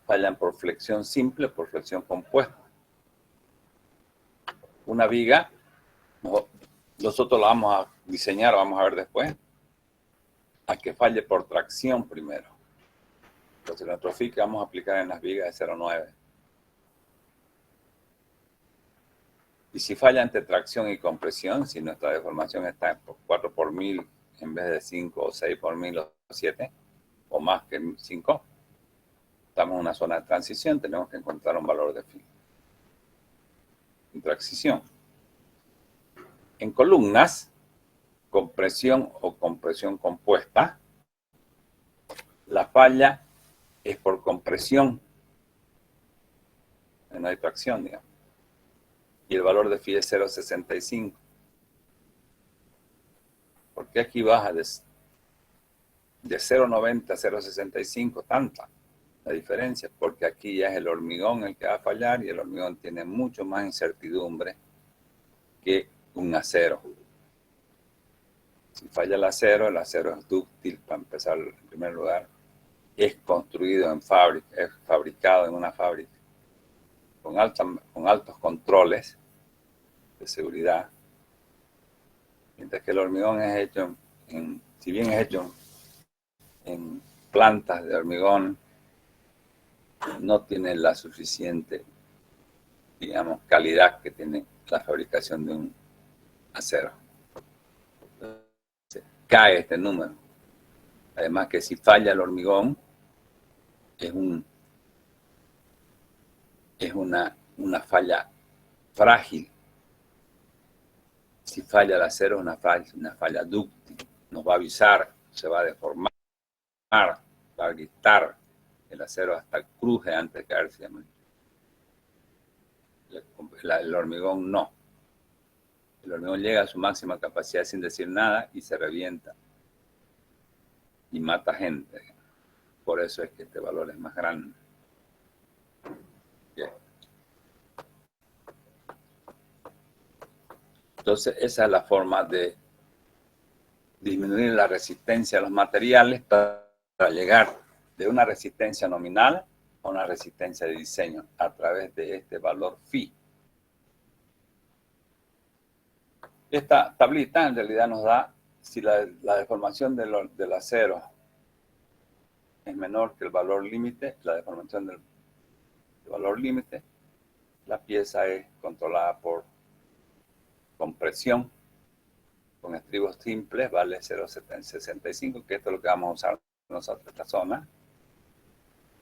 fallan por flexión simple, por flexión compuesta. Una viga, nosotros la vamos a diseñar, vamos a ver después, a que falle por tracción primero. Entonces, nuestro phi que vamos a aplicar en las vigas es 0,9. Y si falla entre tracción y compresión, si nuestra deformación está por 4 por mil en vez de 5 o 6 por mil o 7, o más que 5, estamos en una zona de transición, tenemos que encontrar un valor de phi. En transición. En columnas, compresión o compresión compuesta, la falla es por compresión, no hay tracción, digamos. Y el valor de phi es 0,65. ¿Por qué aquí baja de 0,90 a 0,65 tanta la diferencia? Porque aquí ya es el hormigón el que va a fallar y el hormigón tiene mucho más incertidumbre que un acero. Si falla el acero es dúctil, para empezar en primer lugar. Es construido en fábrica, es fabricado en una fábrica con altos controles de seguridad. Mientras que el hormigón es hecho si bien es hecho en plantas de hormigón, no tiene la suficiente, digamos, calidad que tiene la fabricación de un acero. Entonces, cae este número. Además que si falla el hormigón, es una falla frágil. Si falla el acero, es una falla dúctil. Nos va a avisar, se va a deformar, va a gritar. El acero hasta cruje antes de caerse. El hormigón no. El hormigón llega a su máxima capacidad sin decir nada y se revienta y mata gente. Por eso es que este valor es más grande. Bien. Entonces, esa es la forma de disminuir la resistencia a los materiales para llegar de una resistencia nominal a una resistencia de diseño a través de este valor phi. Esta tablita en realidad nos da si la deformación del acero es menor que el valor límite, la deformación del valor límite, la pieza es controlada por compresión con estribos simples, vale 0,65, que esto es lo que vamos a usar nosotros, esta zona.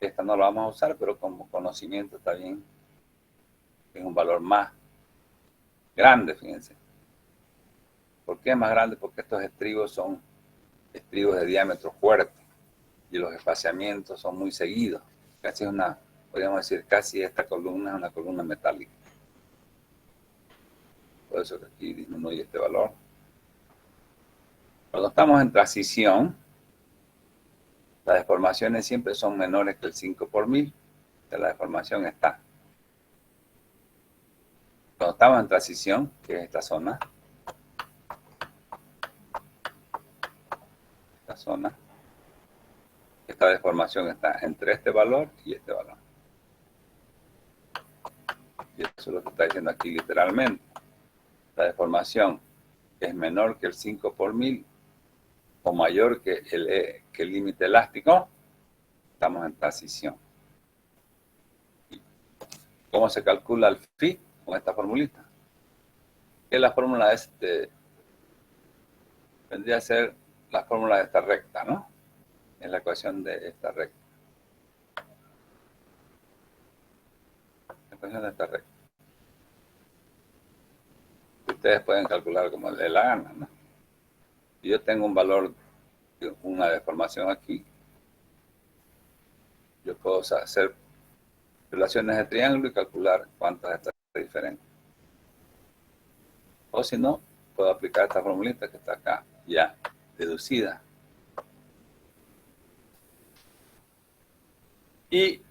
Esta no la vamos a usar, pero como conocimiento está bien. Es un valor más grande, fíjense. ¿Por qué es más grande? Porque estos estribos son estribos de diámetro fuerte y los espaciamientos son muy seguidos. Casi una, podríamos decir, casi esta columna es una columna metálica. Por eso que aquí disminuye este valor. Cuando estamos en transición, las deformaciones siempre son menores que el 5 por 1000. La deformación está. Cuando estamos en transición, que es esta zona, esta deformación está entre este valor y este valor. Y eso es lo que está diciendo aquí literalmente. La deformación es menor que el 5 por 1000 o mayor que el límite elástico, estamos en transición. ¿Cómo se calcula el phi? Con esta formulita. Que la fórmula vendría a ser la fórmula de esta recta, ¿no? Es la ecuación de esta recta. La ecuación de esta recta. Ustedes pueden calcular como les dé la gana, ¿no? Si yo tengo un valor, una deformación aquí, yo puedo hacer relaciones de triángulo y calcular cuántas estas diferentes. O si no, puedo aplicar esta formulita que está acá, ya deducida. Y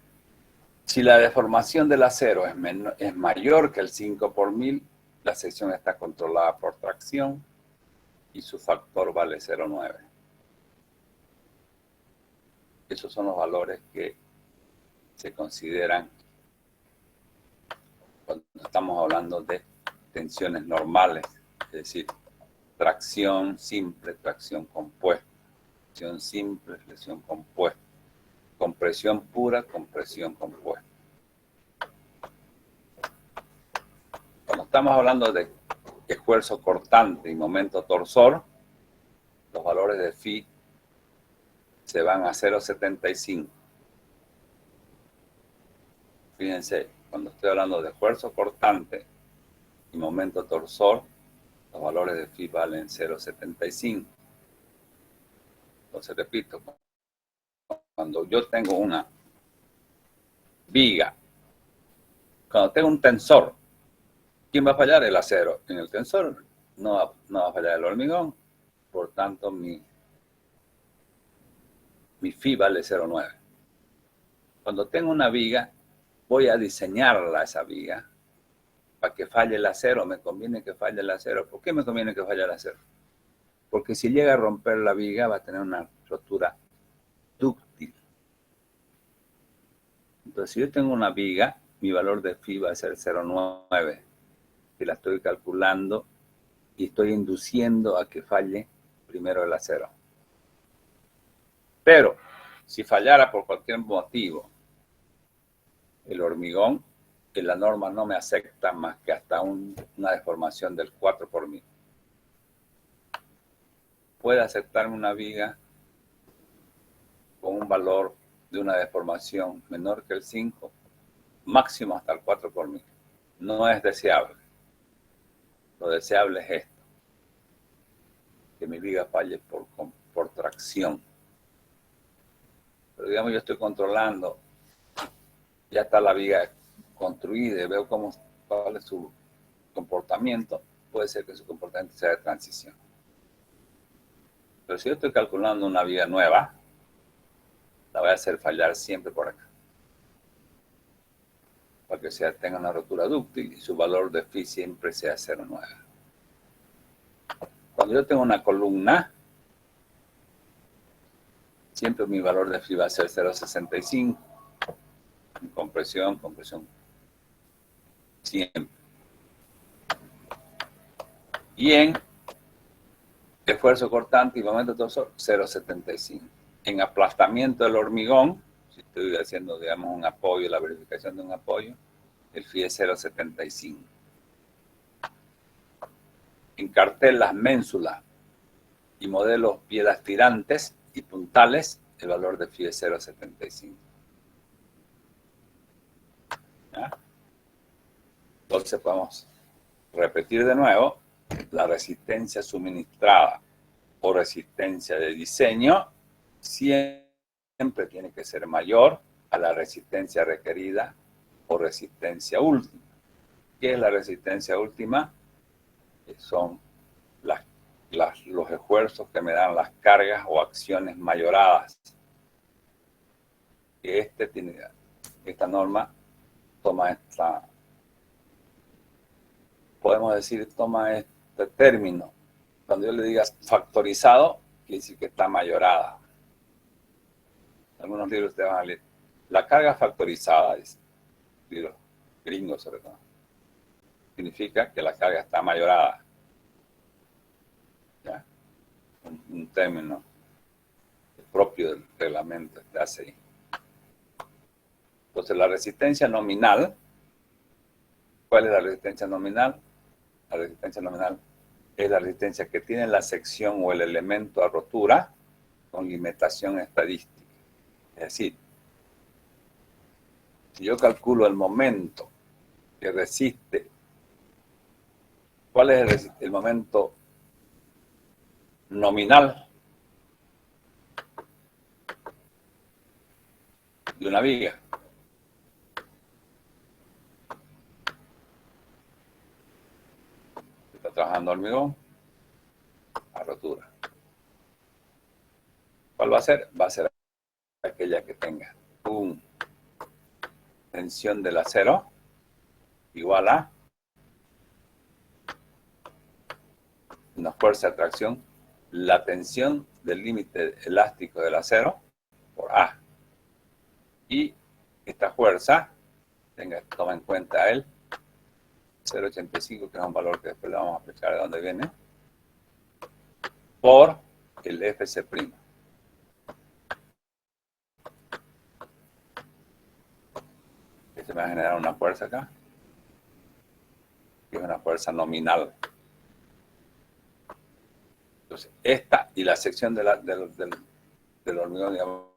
si la deformación del acero es mayor que el 5 por 1000, la sección está controlada por tracción y su factor vale 0,9. Esos son los valores que se consideran cuando estamos hablando de tensiones normales, es decir, tracción simple, tracción compuesta, flexión simple, flexión compuesta, compresión pura, compresión compuesta. Cuando estamos hablando de esfuerzo cortante y momento torsor, los valores de phi se van a 0,75. Fíjense, cuando estoy hablando de esfuerzo cortante y momento torsor, los valores de phi valen 0,75. Entonces, repito, cuando yo tengo una viga, cuando tengo un tensor, ¿quién va a fallar? El acero. En el tensor no va a fallar el hormigón, por tanto mi phi vale 0,9. Cuando tengo una viga, voy a diseñarla, esa viga, para que falle el acero. Me conviene que falle el acero. ¿Por qué me conviene que falle el acero? Porque si llega a romper la viga, va a tener una rotura dúctil. Entonces, si yo tengo una viga, mi valor de phi va a ser 0,9. Si la estoy calculando y estoy induciendo a que falle primero el acero. Pero, si fallara por cualquier motivo el hormigón, en la norma no me acepta más que hasta una deformación del 4 por 1000. Puede aceptarme una viga con un valor de una deformación menor que el 5, máximo hasta el 4 por 1000. No es deseable. Lo deseable es esto, que mi viga falle por tracción. Pero digamos, yo estoy controlando, ya está la viga construida y veo cuál es su comportamiento, puede ser que su comportamiento sea de transición. Pero si yo estoy calculando una viga nueva, la voy a hacer fallar siempre por acá, para que tenga una rotura dúctil y su valor de phi siempre sea 0,9. Cuando yo tengo una columna, siempre mi valor de phi va a ser 0,65. Compresión, siempre. Y en esfuerzo cortante y momento torsor, 0,75. En aplastamiento del hormigón, si estoy haciendo, digamos, un apoyo, la verificación de un apoyo, el phi es 0,75. En cartelas, ménsulas y modelos piedastirantes y puntales, el valor de phi es 0,75. ¿Ya? Entonces podemos repetir de nuevo: la resistencia suministrada o resistencia de diseño siempre tiene que ser mayor a la resistencia requerida o resistencia última. ¿Qué es la resistencia última? Son los esfuerzos que me dan las cargas o acciones mayoradas. Esta norma toma podemos decir, toma este término. Cuando yo le diga factorizado, quiere decir que está mayorada. En algunos libros ustedes van a leer la carga factorizada, dice, libros gringos sobre todo. Significa que la carga está mayorada. ¿Ya? Un término propio del reglamento de ACI. Entonces, la resistencia nominal, ¿cuál es la resistencia nominal? La resistencia nominal es la resistencia que tiene la sección o el elemento a rotura con limitación estadística. Es decir, si yo calculo el momento que resiste, ¿cuál es el momento nominal de una viga? Está trabajando hormigón a rotura. ¿Cuál va a ser? Va a ser aquella que tenga una tensión del acero igual a una fuerza de tracción, la tensión del límite elástico del acero por A. Y esta fuerza, toma en cuenta el 0,85, que es un valor que después le vamos a explicar de dónde viene, por el FC'. Este me va a generar una fuerza acá, que es una fuerza nominal. Entonces, esta y la sección del hormigón, digamos,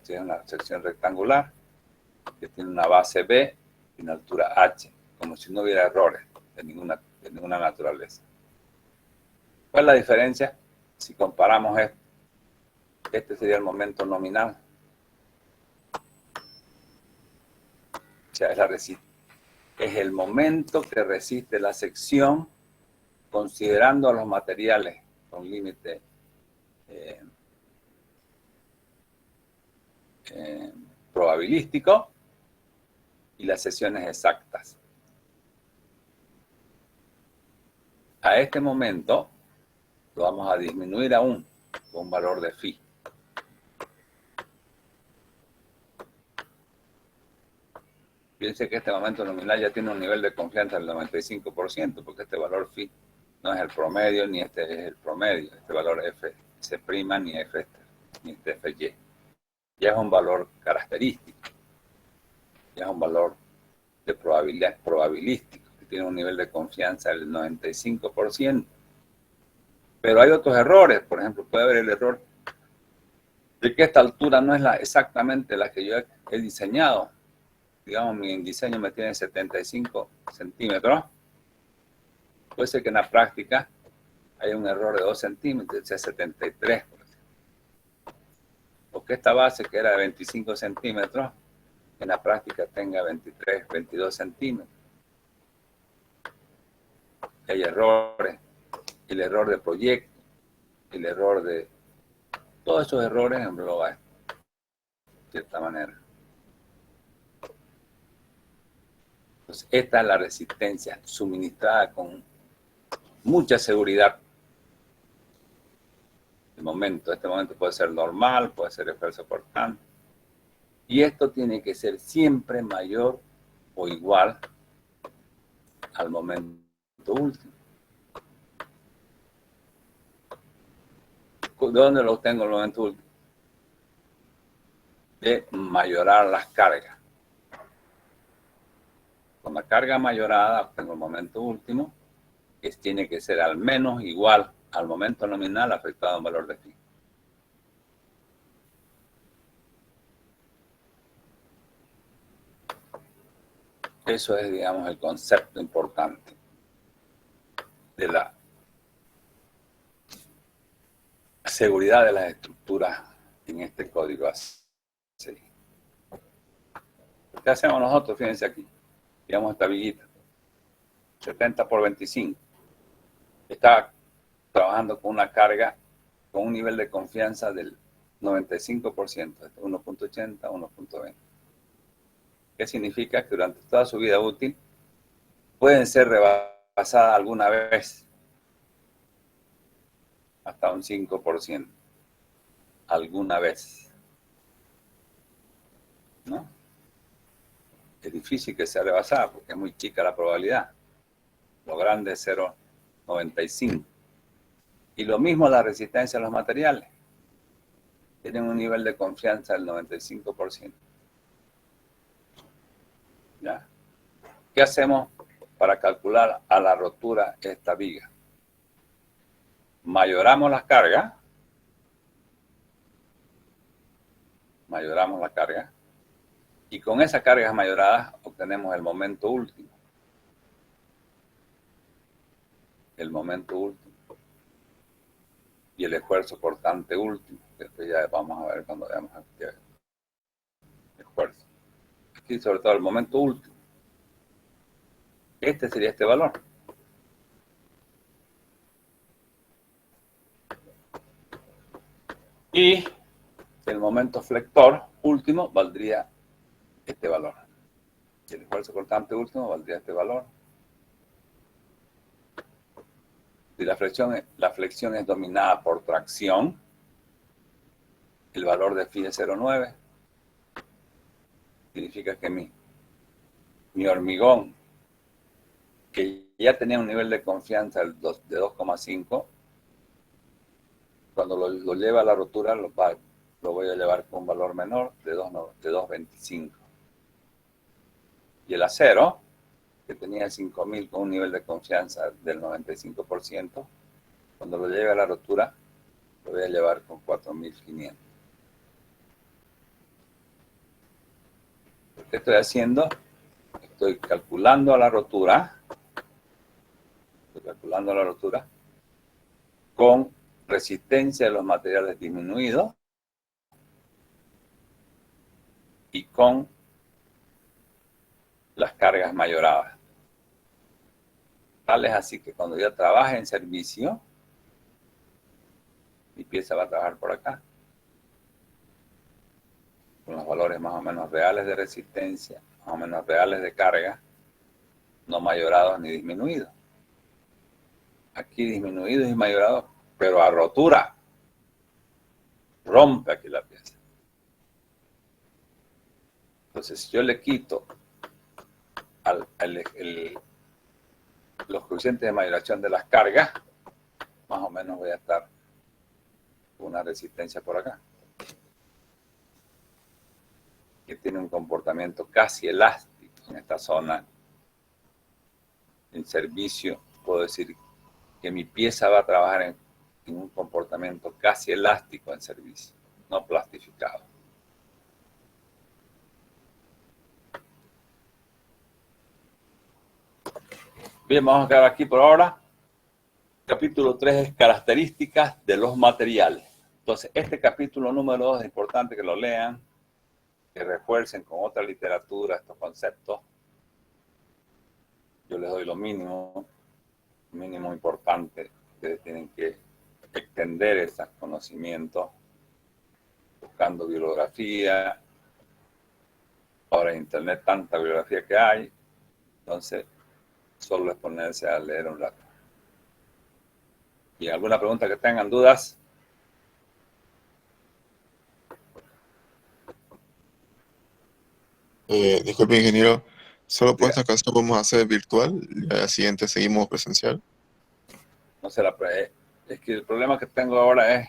tiene una sección rectangular, que tiene una base B y una altura H, como si no hubiera errores de ninguna naturaleza. ¿Cuál es la diferencia? Si comparamos este sería el momento nominal. O sea, es el momento que resiste la sección considerando a los materiales con límite probabilístico y las secciones exactas. A este momento lo vamos a disminuir aún con un valor de phi. Piense que este momento nominal ya tiene un nivel de confianza del 95%, porque este valor phi no es el promedio, ni este es el promedio. Este valor FC' ni este FY. Ya es un valor característico. Ya es un valor de probabilidad probabilístico, que tiene un nivel de confianza del 95%. Pero hay otros errores. Por ejemplo, puede haber el error de que esta altura no es exactamente la que yo he diseñado. Digamos, mi diseño me tiene 75 centímetros. Puede ser que en la práctica haya un error de 2 centímetros, sea 73. Por ejemplo. Porque esta base, que era de 25 centímetros, en la práctica tenga 23, 22 centímetros. Hay errores. El error de proyecto, el error de... Todos esos errores engloba esto, de cierta manera. Entonces, esta es la resistencia suministrada con mucha seguridad. Este momento puede ser normal, puede ser esfuerzo cortante. Y esto tiene que ser siempre mayor o igual al momento último. ¿De dónde lo obtengo el momento último? De mayorar las cargas. Con la carga mayorada obtengo el momento último, que tiene que ser al menos igual al momento nominal afectado en valor de phi. Eso es, digamos, el concepto importante de la seguridad de las estructuras en este código ACI. ¿Qué hacemos nosotros? Fíjense aquí. Digamos esta viguita. 70 por 25. Está trabajando con una carga, con un nivel de confianza del 95%, 1.80, 1.20. ¿Qué significa? Que durante toda su vida útil pueden ser rebasadas alguna vez hasta un 5%. Alguna vez. ¿No? Es difícil que sea rebasada porque es muy chica la probabilidad. Lo grande es 0.95. Y lo mismo la resistencia a los materiales. Tienen un nivel de confianza del 95%. ¿Ya? ¿Qué hacemos para calcular a la rotura esta viga? Mayoramos las cargas. Mayoramos la carga. Y con esas cargas mayoradas obtenemos el momento último. El momento último. Y el esfuerzo cortante último. Después ya vamos a ver cuando veamos aquí el esfuerzo. Aquí sobre todo el momento último. Este sería este valor. Y el momento flector último valdría este valor. Y el esfuerzo cortante último valdría este valor. Si la flexión es dominada por tracción, el valor de phi es 0.9. Significa que mi hormigón, que ya tenía un nivel de confianza de 2,5, cuando lo lleva a la rotura, lo voy a llevar con un valor menor de 2,25. Y el acero, que tenía 5.000 con un nivel de confianza del 95%, cuando lo lleve a la rotura, lo voy a llevar con 4.500. ¿Qué estoy haciendo? Estoy calculando la rotura. Con resistencia de los materiales disminuidos y con las cargas mayoradas. Tal es así que cuando yo trabaje en servicio, mi pieza va a trabajar por acá, con los valores más o menos reales de resistencia, más o menos reales de carga, no mayorados ni disminuidos. Aquí disminuidos y mayorados, pero a rotura. Rompe aquí la pieza. Entonces, si yo le quito los coeficientes de mayoración de las cargas, más o menos voy a estar con una resistencia por acá, que tiene un comportamiento casi elástico en esta zona. En servicio, puedo decir que mi pieza va a trabajar en un comportamiento casi elástico en servicio, no plastificado. Bien, vamos a quedar aquí por ahora. Capítulo 3 es características de los materiales. Entonces, este capítulo número 2 es importante que lo lean, que refuercen con otra literatura estos conceptos. Yo les doy lo mínimo importante. Ustedes tienen que extender esos conocimientos buscando bibliografía. Ahora en internet tanta bibliografía que hay, entonces solo es ponerse a leer un rato. ¿Y alguna pregunta que tengan, dudas? Disculpe, ingeniero, ¿solo por Diga. esta ocasión podemos hacer virtual? Y a la siguiente seguimos presencial. No sé, es que el problema que tengo ahora es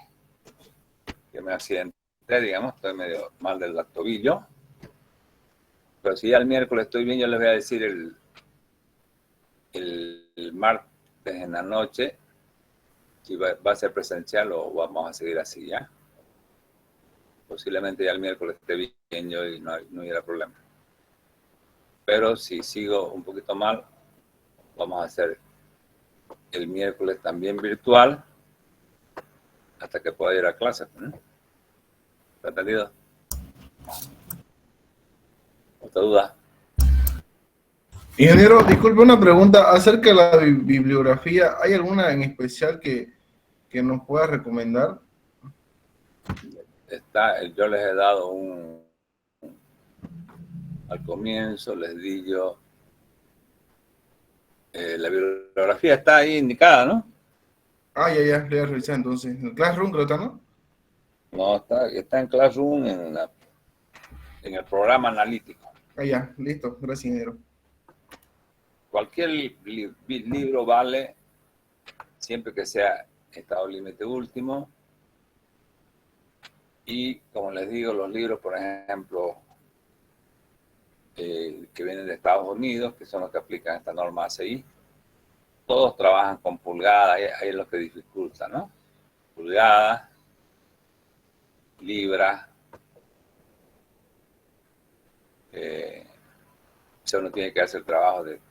que me accidenté, digamos, estoy medio mal del tobillo. Pero si ya el miércoles estoy bien, yo les voy a decir el martes en la noche si va a ser presencial o vamos a seguir así, ¿ya? Posiblemente ya el miércoles esté bien yo y no hubiera problema. Pero si sigo un poquito mal, vamos a hacer el miércoles también virtual hasta que pueda ir a clase. ¿Está entendido? ¿Otra duda? Ingeniero, disculpe una pregunta acerca de la bibliografía. ¿Hay alguna en especial que nos pueda recomendar? Yo les he dado al comienzo, les di yo, la bibliografía está ahí indicada, ¿no? Ah, ya, voy a revisar entonces. En el Classroom creo que está, ¿no? No, está en Classroom, en el programa analítico. Ah, ya, listo. Gracias, ingeniero. Cualquier libro vale, siempre que sea estado límite último. Y como les digo, los libros, por ejemplo, que vienen de Estados Unidos, que son los que aplican esta norma ACI, todos trabajan con pulgadas, ahí es lo que dificulta, ¿no? Pulgadas, libras, uno tiene que hacer el trabajo de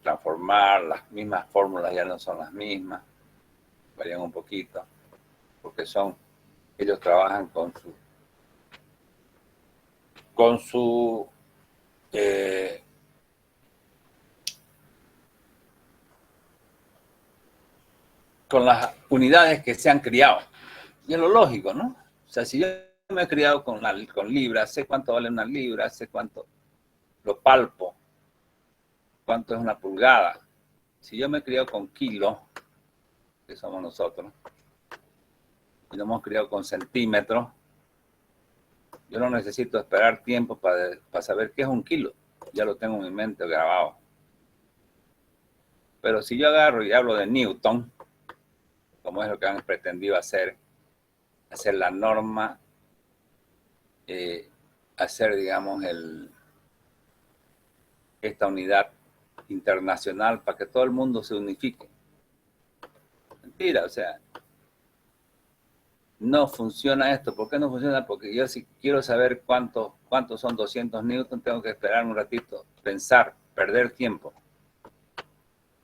transformar, las mismas fórmulas ya no son las mismas, varían un poquito, porque ellos trabajan con las unidades que se han criado. Y es lo lógico, ¿no? O sea, si yo me he criado con libras, sé cuánto vale una libra, sé cuánto lo palpo, cuánto es una pulgada. Si yo me he criado con kilos, que somos nosotros, y nos hemos criado con centímetros, yo no necesito esperar tiempo para saber qué es un kilo. Ya lo tengo en mi mente grabado. Pero si yo agarro y hablo de Newton, como es lo que han pretendido hacer la norma, hacer, digamos, esta unidad internacional para que todo el mundo se unifique. Mentira, o sea, no funciona esto. ¿Por qué no funciona? Porque yo si quiero saber cuántos son 200 newton, tengo que esperar un ratito, pensar, perder tiempo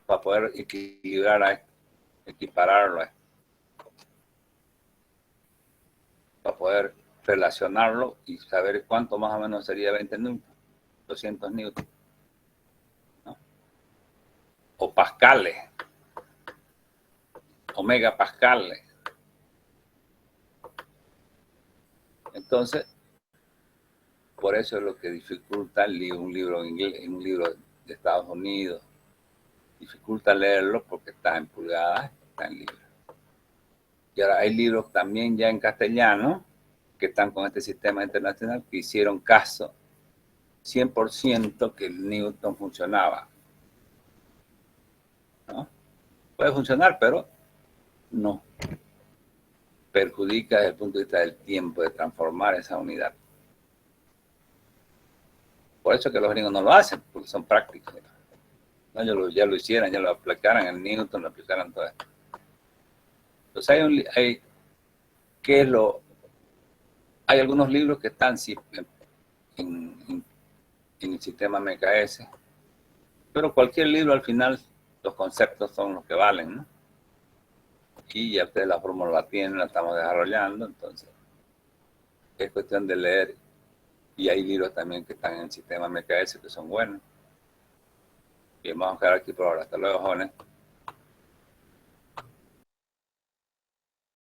para poder equipararlo a esto, para poder relacionarlo y saber cuánto más o menos sería 20 newton, 200 newton, ¿no? O pascales, o megapascales. Entonces, por eso es lo que dificulta un libro en inglés, un libro de Estados Unidos. Dificulta leerlo porque está en pulgadas, está en libras. Y ahora hay libros también ya en castellano que están con este sistema internacional que hicieron caso 100% que el Newton funcionaba, ¿no? Puede funcionar, pero no. Perjudica desde el punto de vista del tiempo de transformar esa unidad. Por eso que los gringos no lo hacen, porque son prácticos. No, ya lo hicieran, ya lo aplicaran en Newton, lo aplicaran todo esto. Entonces hay algunos libros que están sí, en el sistema MKS, pero cualquier libro al final los conceptos son los que valen, ¿no? Y ya ustedes la fórmula la tienen, la estamos desarrollando, entonces es cuestión de leer. Y hay libros también que están en el sistema MKS que son buenos. Bien, vamos a quedar aquí por ahora. Hasta luego, jóvenes.